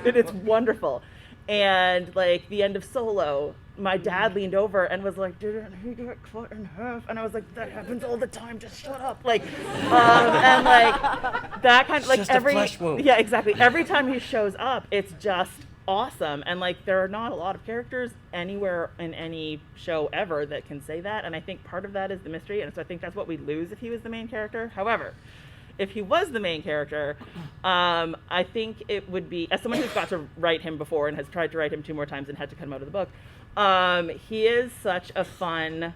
And it's wonderful. And like the end of Solo, my dad leaned over and was like, "Didn't he get cut in half?" And I was like, "That happens all the time. Just shut up." Like, and like that kind of like just a flesh wound. Yeah, exactly. Every time he shows up, it's just awesome. And like there are not a lot of characters anywhere in any show ever that can say that. And I think part of that is the mystery. And so I think that's what we'd lose if he was the main character. However, if he was the main character, I think it would be, as someone who's got to write him before and has tried to write him 2 more times and had to cut him out of the book, he is such a fun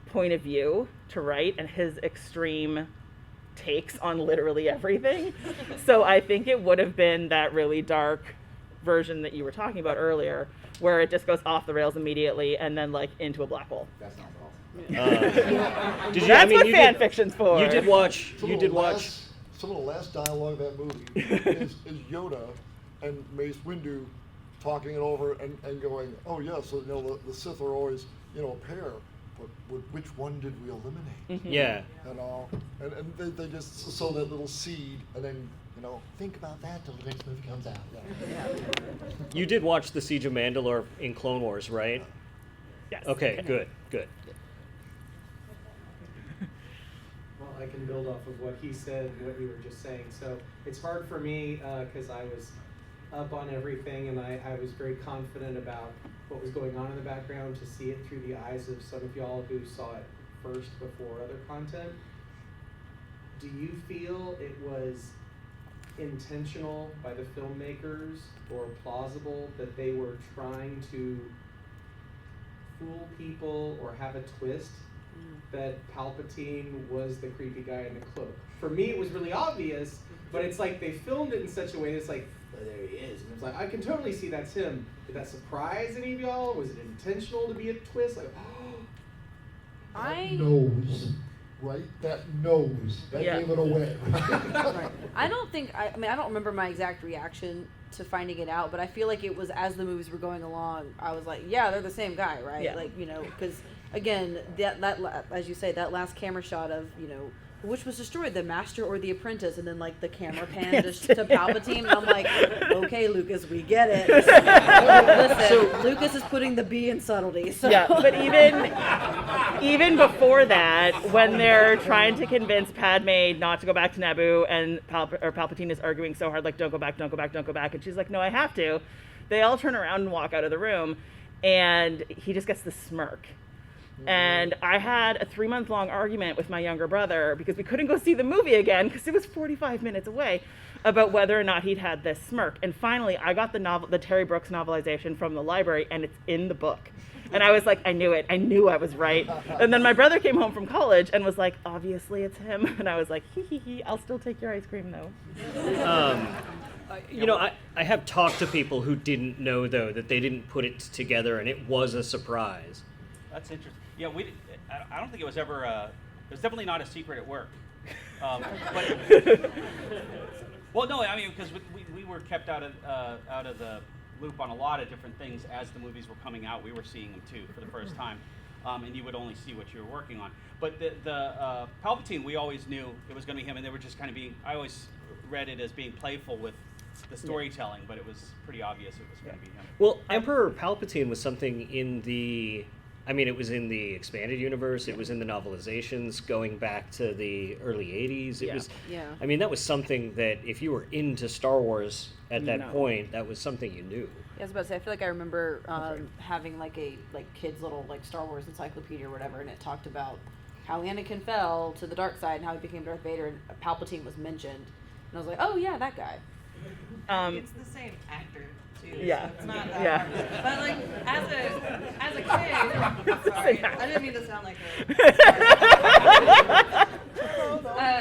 point of view to write, and his extreme takes on literally everything. So I think it would have been that really dark version that you were talking about earlier, where it just goes off the rails immediately and then like into a black hole. That sounds awesome. That's what fan fiction's for. You did watch. Some of the last dialogue of that movie is Yoda and Mace Windu talking it over and going, "Oh yeah, so the Sith are always a pair, but which one did we eliminate?" Mm-hmm. Yeah. And all, and they just sow that little seed, and then think about that till the next movie comes out. Yeah. You did watch the Siege of Mandalore in Clone Wars, right? Yes. Okay. Good. I can build off of what he said and what you were just saying. So it's hard for me because I was up on everything, and I was very confident about what was going on in the background, to see it through the eyes of some of y'all who saw it first before other content. Do you feel it was intentional by the filmmakers or plausible that they were trying to fool people or have a twist that Palpatine was the creepy guy in the cloak? For me, it was really obvious, but it's like they filmed it in such a way that's like, oh, there he is. And it's like, I can totally see that's him. Did that surprise any of y'all? Was it intentional to be a twist? Like, That nose, right? That nose. That gave it away. Right. I don't remember my exact reaction to finding it out, but I feel like it was as the movies were going along, I was like, yeah, they're the same guy, right? Yeah. Like, because again, that as you say, that last camera shot of, which was destroyed, the master or the apprentice, and then like the camera pan to Palpatine, and I'm like, okay, Lucas, we get it. Listen, Lucas is putting the B in subtlety. So. Yeah, but even before that, when they're trying to convince Padme not to go back to Naboo, and Palpatine is arguing so hard, like, don't go back, don't go back, don't go back, and she's like, no, I have to. They all turn around and walk out of the room, and he just gets this smirk. And I had a 3-month-long argument with my younger brother because we couldn't go see the movie again because it was 45 minutes away about whether or not he'd had this smirk. And finally, I got the Terry Brooks novelization from the library, and it's in the book. And I was like, I knew it. I knew I was right. And then my brother came home from college and was like, obviously it's him. And I was like, hee, I'll still take your ice cream, though. I have talked to people who didn't know, though, that they didn't put it together, and it was a surprise. That's interesting. Yeah, I don't think it was ever. It was definitely not a secret at work. Well, no, I mean, because we were kept out of the loop on a lot of different things as the movies were coming out. We were seeing them too for the first time, and you would only see what you were working on. But the Palpatine, we always knew it was going to be him, and they were just kind of being. I always read it as being playful with the storytelling, but it was pretty obvious it was going to be him. Well, Emperor Palpatine was something it was in the expanded universe. It was in the novelizations going back to the early 80s. It was, that was something that if you were into Star Wars at that point, that was something you knew. Yeah, I was about to say, I feel like I remember having like a kids' little Star Wars encyclopedia or whatever, and it talked about how Anakin fell to the dark side and how he became Darth Vader, and Palpatine was mentioned. And I was like, oh yeah, that guy. It's the same actor too. Yeah. So it's not that hard. But like as a kid, sorry, I didn't mean to sound like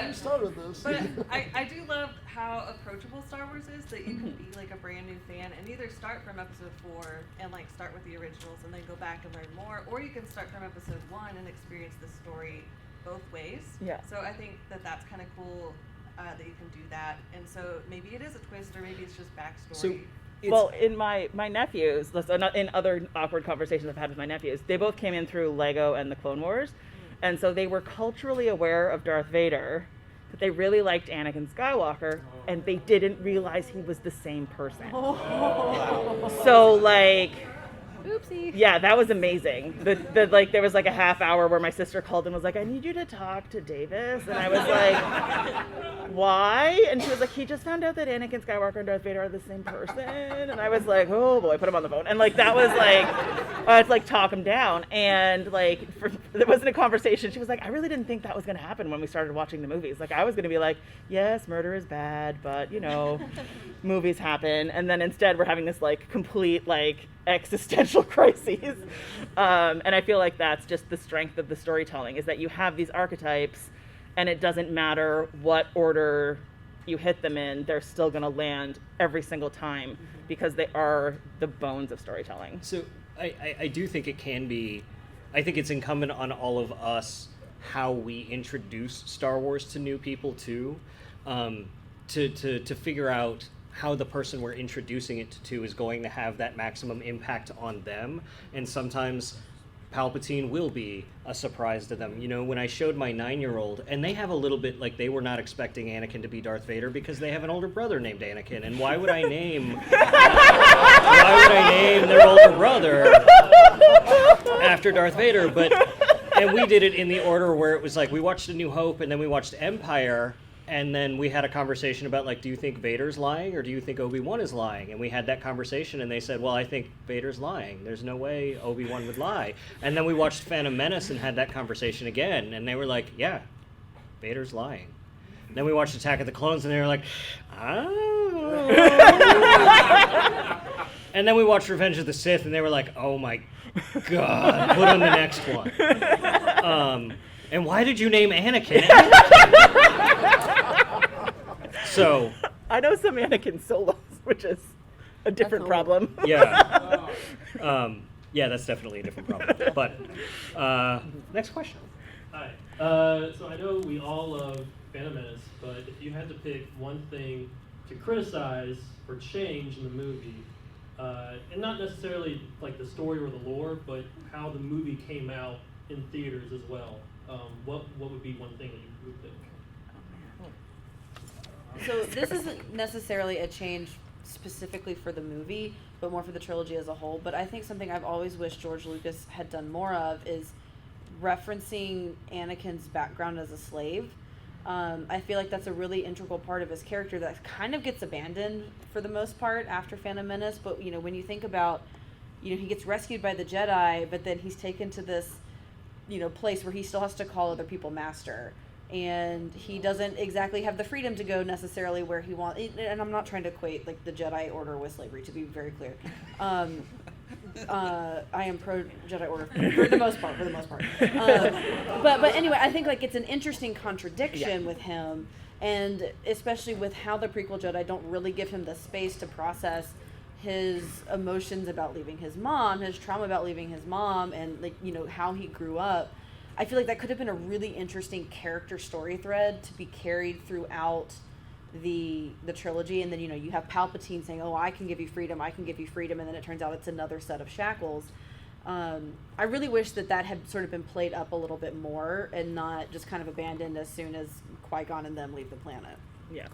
you started this. But I do love how approachable Star Wars is, that you can be like a brand new fan and either start from episode 4 and like start with the originals and then go back and learn more, or you can start from episode 1 and experience the story both ways. Yeah. So I think that's kind of cool. That you can do that, and so maybe it is a twist, or maybe it's just backstory. Well, in my nephews, in other awkward conversations I've had with my nephews, they both came in through Lego and the Clone Wars, and so they were culturally aware of Darth Vader, but they really liked Anakin Skywalker, and they didn't realize he was the same person. So oopsie. Yeah, that was amazing. There was like a half hour where my sister called and was like, I need you to talk to Davis. And I was like, why? And she was like, he just found out that Anakin Skywalker and Darth Vader are the same person. And I was like, oh boy, put him on the phone. And that was I had to talk him down. And there wasn't a conversation. She was like, I really didn't think that was going to happen when we started watching the movies. I was going to be like, yes, murder is bad, but movies happen. And then instead we're having this complete existential crises. And I feel like that's just the strength of the storytelling, is that you have these archetypes and it doesn't matter what order you hit them in, they're still going to land every single time because they are the bones of storytelling. So I do think it can be, I think it's incumbent on all of us how we introduce Star Wars to new people too, to figure out how the person we're introducing it to is going to have that maximum impact on them. And sometimes Palpatine will be a surprise to them. When I showed my 9-year-old, and they have a little bit, they were not expecting Anakin to be Darth Vader because they have an older brother named Anakin. And why would I name their older brother after Darth Vader? And we did it in the order where it was we watched A New Hope and then we watched Empire. And then we had a conversation about, like, do you think Vader's lying or do you think Obi-Wan is lying? And we had that conversation, and they said, well, I think Vader's lying. There's no way Obi-Wan would lie. And then we watched Phantom Menace and had that conversation again, and they were like, yeah, Vader's lying. And then we watched Attack of the Clones, and they were like, oh. And then we watched Revenge of the Sith, and they were like, oh my God, put on the next one. And why did you name Anakin? So I know some Anakin solos, which is a different problem. Yeah. Yeah, that's definitely a different problem. But next question. Hi. So I know we all love Phantom Menace, but if you had to pick one thing to criticize or change in the movie, and not necessarily like the story or the lore, but how the movie came out in theaters as well, what would be one thing that you would pick? So this isn't necessarily a change specifically for the movie, but more for the trilogy as a whole. But I think something I've always wished George Lucas had done more of is referencing Anakin's background as a slave. I feel like that's a really integral part of his character that kind of gets abandoned for the most part after Phantom Menace. But, you know, when you think about, you know, he gets rescued by the Jedi, but then he's taken to this, you know, place where he still has to call other people master. And he doesn't exactly have the freedom to go necessarily where he wants. And I'm not trying to equate like the Jedi Order with slavery, to be very clear. I am pro Jedi Order for the most part. But anyway, I think like it's an interesting contradiction with him, and especially with how the prequel Jedi don't really give him the space to process his emotions about leaving his mom, his trauma about leaving his mom, and like, you know, how he grew up. I feel like that could have been a really interesting character story thread to be carried throughout the trilogy. And then, you know, you have Palpatine saying, oh, I can give you freedom, and then it turns out it's another set of shackles. I really wish that had sort of been played up a little bit more and not just kind of abandoned as soon as Qui-Gon and them leave the planet. Yeah.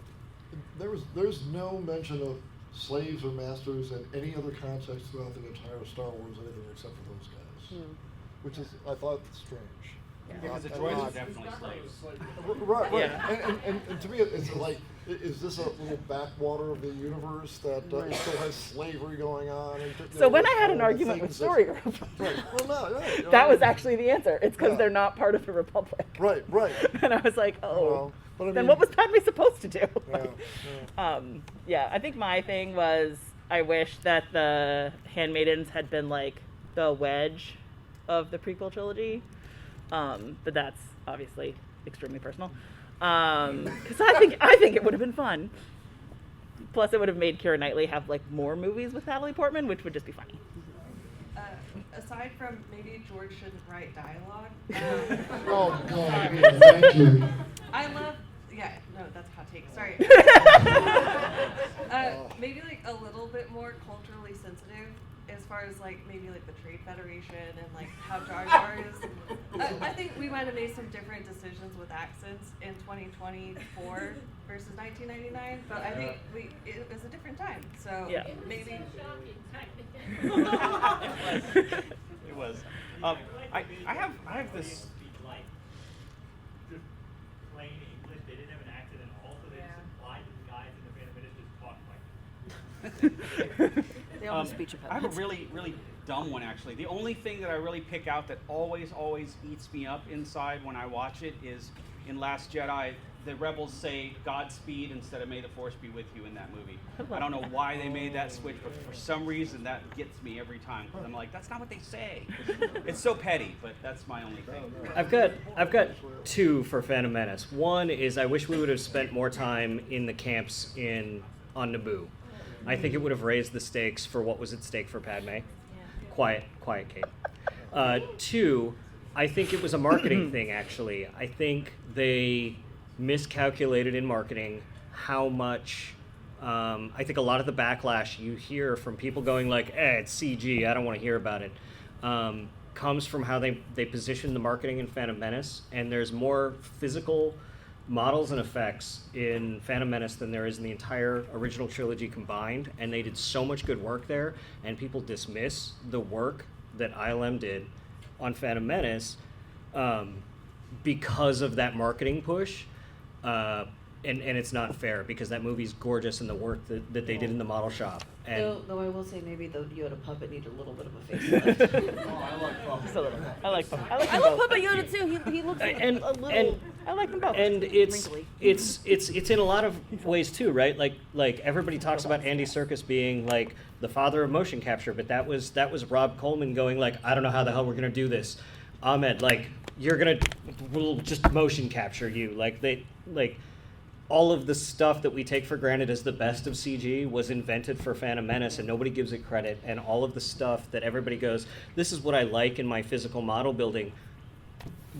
There's no mention of slaves or masters in any other context throughout the entire Star Wars anything except for those guys, which is, I thought, strange. Yeah, because the droids are definitely slaves. Right. Yeah. And to me, it's like, is this a little backwater of the universe that still has slavery going on? And, so when I had an argument with Story Group, that was actually the answer. It's because they're not part of the Republic. Right. And I was like, oh, but I mean, then what was Padme supposed to do? I think my thing was I wish that the Handmaidens had been like the wedge of the prequel trilogy. But that's obviously extremely personal. Because I think it would have been fun. Plus, it would have made Keira Knightley have like more movies with Natalie Portman, which would just be funny. Aside from maybe George shouldn't write dialogue. Oh God! Thank you. I love. Yeah, no, that's a hot take. Sorry. Maybe like a little bit more culturally sensitive, as far as like maybe like the Trade Federation and like how Jar Jar is. I think we might have made some different decisions with accents in 2024 versus 1999, but I think it was a different time. So maybe. It was. I have this. Plain English. They didn't have an accent at all, so they just implied that the guys in the Phantom Menace just talked like. They all have speech impediments. I have a really, really dumb one, actually. The only thing that I really pick out that always eats me up inside when I watch it is in Last Jedi, the rebels say Godspeed instead of May the Force be with you in that movie. I don't know why they made that switch, but for some reason that gets me every time. Because I'm like, that's not what they say. It's so petty, but that's my only thing. I've got two for Phantom Menace. One is I wish we would have spent more time in the camps on Naboo. I think it would have raised the stakes for what was at stake for Padme. Quiet, Kate. Two, I think it was a marketing thing, actually. I think they miscalculated in marketing how much. I think a lot of the backlash you hear from people going like, it's CG, I don't want to hear about it, comes from how they position the marketing in Phantom Menace. And there's more physical models and effects in Phantom Menace than there is in the entire original trilogy combined, and they did so much good work there, and people dismiss the work that ILM did on Phantom Menace because of that marketing push. and it's not fair because that movie's gorgeous and the work that they did in the model shop. And Though I will say maybe the Yoda puppet needed a little bit of a facelift. I like Puppet. Just a little. I like Puppet. I love Puppet Yoda too. He looks a little. I like them both. And wrinkly. it's in a lot of ways too, right? Like everybody talks about Andy Serkis being like the father of motion capture, but that was Rob Coleman going like, I don't know how the hell we're gonna do this. Ahmed, like we'll just motion capture you. Like all of the stuff that we take for granted as the best of CG was invented for Phantom Menace, and nobody gives it credit. And all of the stuff that everybody goes, this is what I like in my physical model building,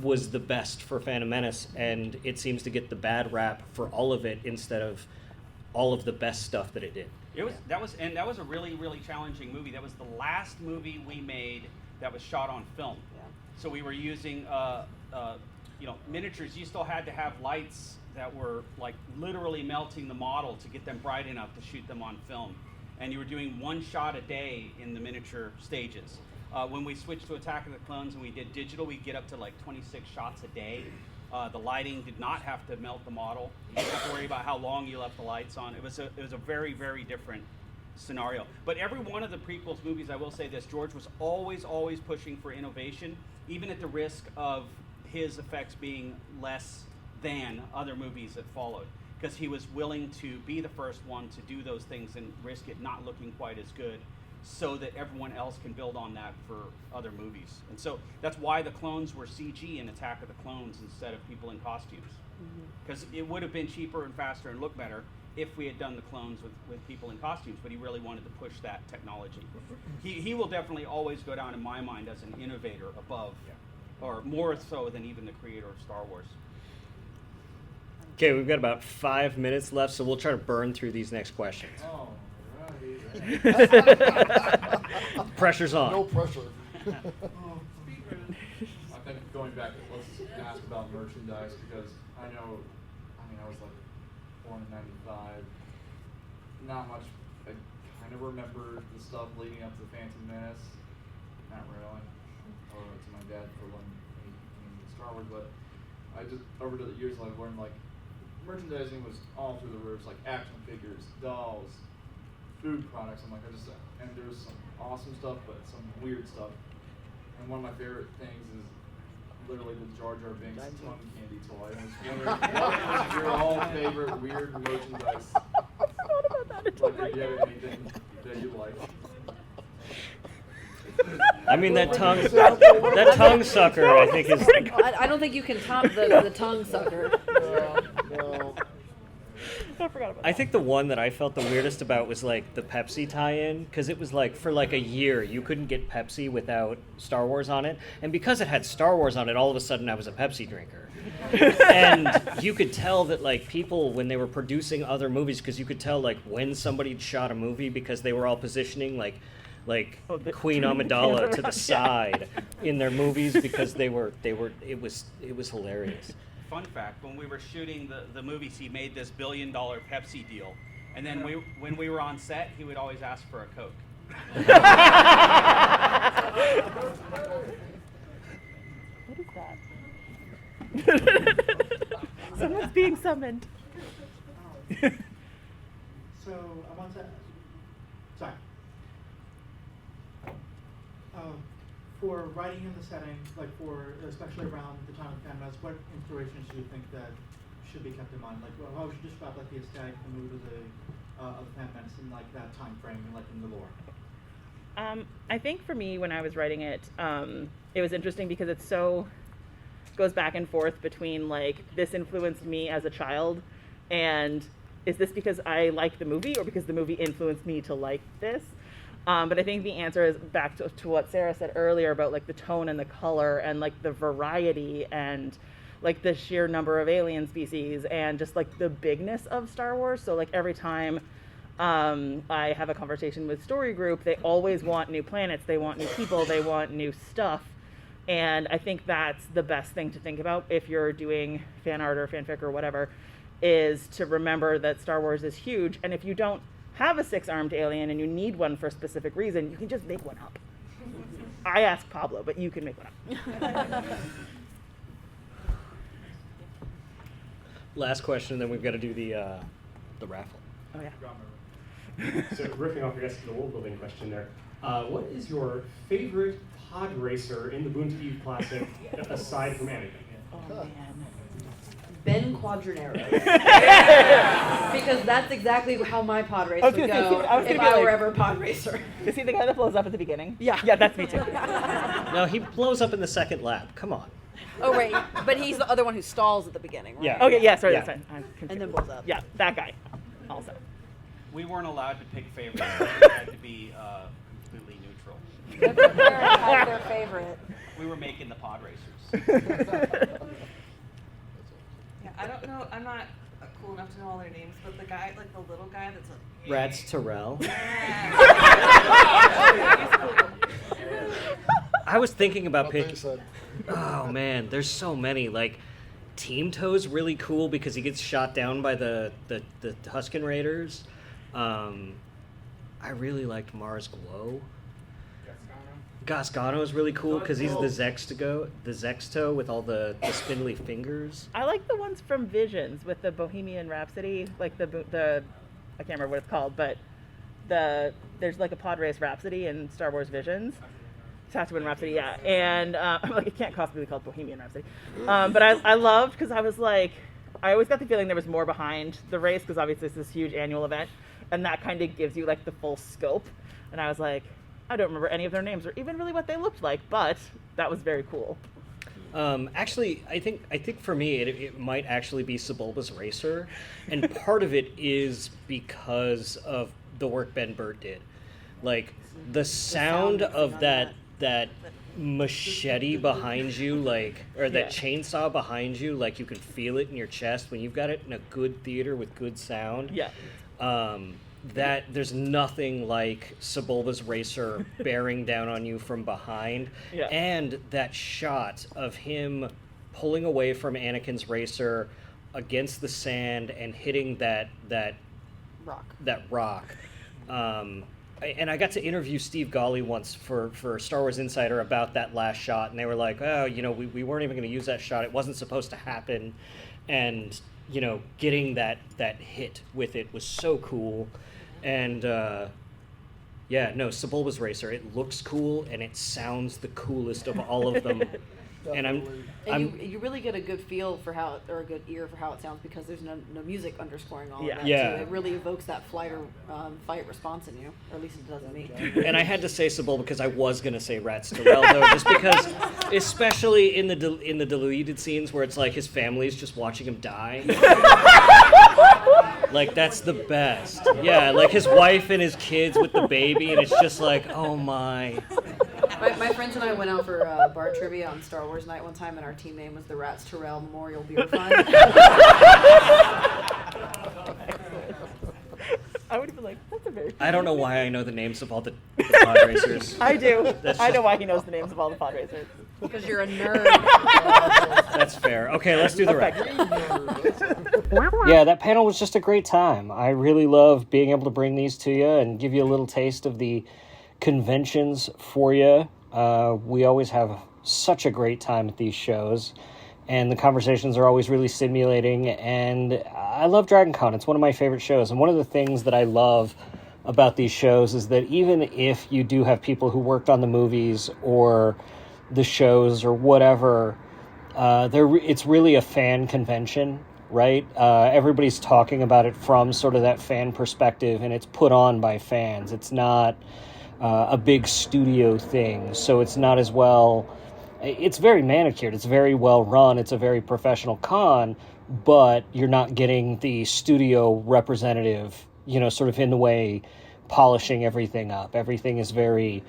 was the best for Phantom Menace, and it seems to get the bad rap for all of it instead of all of the best stuff that it did. That was a really, really challenging movie. That was the last movie we made that was shot on film. Yeah. So we were using miniatures. You still had to have lights that were like literally melting the model to get them bright enough to shoot them on film. And you were doing one shot a day in the miniature stages. When we switched to Attack of the Clones and we did digital, we'd get up to like 26 shots a day. The lighting did not have to melt the model. You didn't have to worry about how long you left the lights on. It was a very, very different scenario. But every one of the prequels movies, I will say this, George was always pushing for innovation, even at the risk of his effects being less than other movies that followed, because he was willing to be the first one to do those things and risk it not looking quite as good, so that everyone else can build on that for other movies. And so that's why the clones were CG in Attack of the Clones instead of people in costumes, because it would have been cheaper and faster and look better if we had done the clones with people in costumes, but he really wanted to push that technology. He will definitely always go down in my mind as an innovator above, or more so than even the creator of Star Wars. Okay, we've got about 5 minutes left, so we'll try to burn through these next questions. All right. Pressure's on. No pressure. I think going back, let's ask about merchandise, because I was like born in '95. Not much. I kind of remember the stuff leading up to Phantom Menace. Not really. Or to my dad for when he came to Star Wars, but I just, over the years, I've learned like merchandising was all through the roofs, like action figures, dolls, food products. And there's some awesome stuff, but some weird stuff. And one of my favorite things is literally the Jar Jar Binks tongue candy toy. I was wondering, what is your all favorite weird merchandise? Like, do you have anything that you like? I mean, that tongue sucker, I think is. I don't think you can top the tongue sucker. No. I forgot about that. I think the one that I felt the weirdest about was like the Pepsi tie-in, because it was like for like a year you couldn't get Pepsi without Star Wars on it, and because it had Star Wars on it, all of a sudden I was a Pepsi drinker. And you could tell that like people, when they were producing other movies, because you could tell like when somebody shot a movie, because they were all positioning like Queen Amidala to the side in their movies, because it was hilarious. Fun fact, when we were shooting the movies, he made this $1 billion Pepsi deal. And then when we were on set, he would always ask for a Coke. What is that? Someone's being summoned. So I want to. Sorry. For writing in the setting, like especially around the time of Phantom Menace, what inspirations do you think that should be kept in mind? Like, how would you describe like the aesthetic, the mood of the Phantom Menace in like that time frame and like in the lore? I think for me, when I was writing it, it was interesting because it goes back and forth between like, this influenced me as a child, and is this because I like the movie or because the movie influenced me to like this? But I think the answer is back to what Sarah said earlier about like the tone and the color and like the variety and like the sheer number of alien species and just like the bigness of Star Wars. So like every time I have a conversation with Story Group, they always want new planets, they want new people, they want new stuff. And I think that's the best thing to think about if you're doing fan art or fanfic or whatever, is to remember that Star Wars is huge. And if you don't have a 6-armed alien and you need one for a specific reason, you can just make one up. I asked Pablo, but you can make one up. last question, then we've got to do the raffle. Oh yeah. So riffing off, I guess, the world building question there. What is your favorite pod racer in the Boon to Eve Classic aside from Anakin? Oh man. Ben Quadranero. Because that's exactly how my pod race would go if I were ever a pod racer. Is he the guy that blows up at the beginning? Yeah. Yeah, that's me too. No, he blows up in the second lap. Come on. Oh, right. But he's the other one who stalls at the beginning, right? Yeah. Okay, yeah, sorry, Yeah. that's fine. And then blows up. Yeah, that guy. Also. We weren't allowed to pick favorites. We had to be completely neutral. Every parent has their favorite. We were making the pod racers. Yeah, I don't know. I'm not cool enough to know all their names, but the guy, like the little guy that's like. Rats Terrell. I was thinking about picking. Oh man, there's so many. Like, Team Toe's really cool because he gets shot down by the Tusken Raiders. I really liked Mars Glow. Gasgano is really cool because he's the Zexto with all the spindly fingers. I like the ones from Visions with the Bohemian Rhapsody, like the I can't remember what it's called, but there's like a pod race Rhapsody in Star Wars Visions. Tatooine Rhapsody, yeah. And I'm like, it can't possibly be called Bohemian Rhapsody. But I loved, because I was like, I always got the feeling there was more behind the race, because obviously it's this huge annual event, and that kind of gives you like the full scope. And I was like, I don't remember any of their names or even really what they looked like, but that was very cool. Actually, I think for me it might actually be Sebulba's Racer, and part of it is because of the work Ben Burt did. Like, the sound of that machete behind you, like, or that chainsaw behind you, like, you can feel it in your chest when you've got it in a good theater with good sound. Yeah. That there's nothing like Sebulba's Racer bearing down on you from behind. Yeah. And that shot of him pulling away from Anakin's Racer against the sand and hitting that rock. And I got to interview Steve Gawley once for Star Wars Insider about that last shot, and they were like, oh, we weren't even going to use that shot. It wasn't supposed to happen. And, getting that hit with it was so cool. And, Sebulba's Racer, it looks cool, and it sounds the coolest of all of them. And you really get a good feel for how, or a good ear for how it sounds, because there's no music underscoring all of that. Yeah. So it really evokes that fight response in you, or at least it does in me. And I had to say Sebulba because I was gonna say Rats Terrell though, just because, especially in the deleted scenes where it's like his family's just watching him die. Like, that's the best. Yeah, like his wife and his kids with the baby, and it's just like, oh my. My friends and I went out for bar trivia on Star Wars night one time, and our team name was the Rats Terrell Memorial Beer Fund. I would have been like, that's a very. I don't know why I know the names of all the pod racers. I do. I know why he knows the names of all the pod racers. Because you're a nerd. That's fair. Okay, let's do the record. Yeah, that panel was just a great time. I really love being able to bring these to you and give you a little taste of the conventions for you. We always have such a great time at these shows, and the conversations are always really stimulating, and I love Dragon Con. It's one of my favorite shows, and one of the things that I love about these shows is that even if you do have people who worked on the movies or the shows or whatever, it's really a fan convention, right? Everybody's talking about it from sort of that fan perspective, and it's put on by fans. It's not a big studio thing, so it's not as well. It's very manicured. It's very well run. It's a very professional con, but you're not getting the studio representative, sort of in the way, polishing everything up. Everything is very,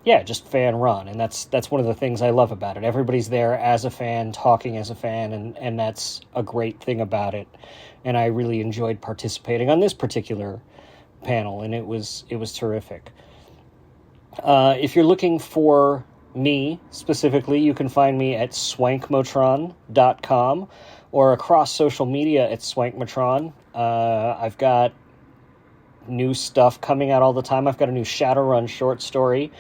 just fan run, and that's one of the things I love about it. Everybody's there as a fan, talking as a fan, and that's a great thing about it. And I really enjoyed participating on this particular panel, and it was terrific. If you're looking for me specifically, you can find me at swankmotron.com or across social media at swankmotron. I've got new stuff coming out all the time. I've got a new Shadowrun short story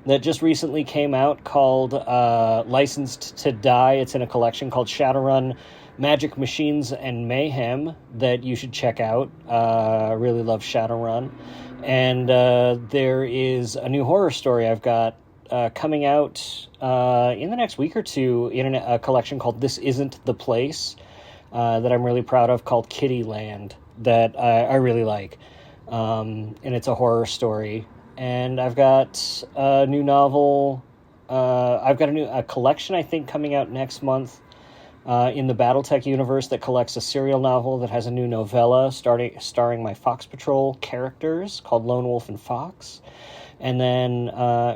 that just recently came out called Licensed to Die. It's in a collection called Shadowrun Magic Machines and Mayhem that you should check out. Really love Shadowrun. And there is a new horror story I've got coming out in the next week or two in a collection called This Isn't the Place that I'm really proud of, called Kittyland, that I really like. And it's a horror story. And I've got a new novel. I've got a collection, I think, coming out next month in the BattleTech universe that collects a serial novel that has a new novella starring my Fox Patrol characters called Lone Wolf and Fox. And then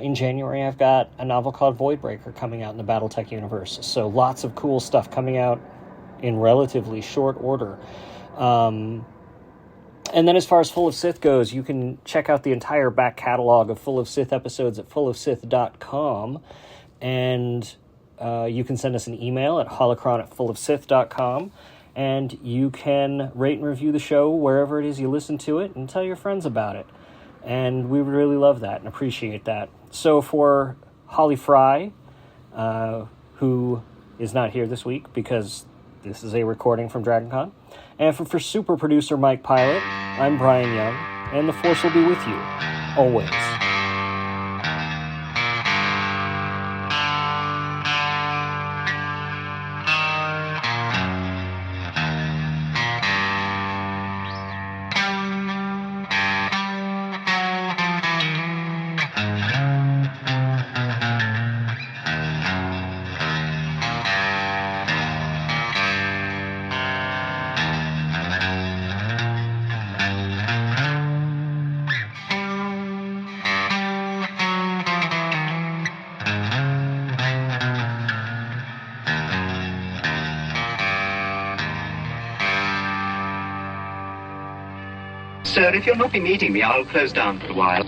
in January, I've got a novel called Voidbreaker coming out in the BattleTech universe. So lots of cool stuff coming out in relatively short order. And then as far as Full of Sith goes, you can check out the entire back catalog of Full of Sith episodes at fullofsith.com. And you can send us an email at holocron@fullofsith.com. And you can rate and review the show wherever it is you listen to it and tell your friends about it. And we would really love that and appreciate that. So for Holly Fry, who is not here this week because this is a recording from DragonCon, and for super producer Mike Pilot, I'm Bryan Young, and the Force will be with you, always. Sir, if you'll not be meeting me, I'll close down for a while.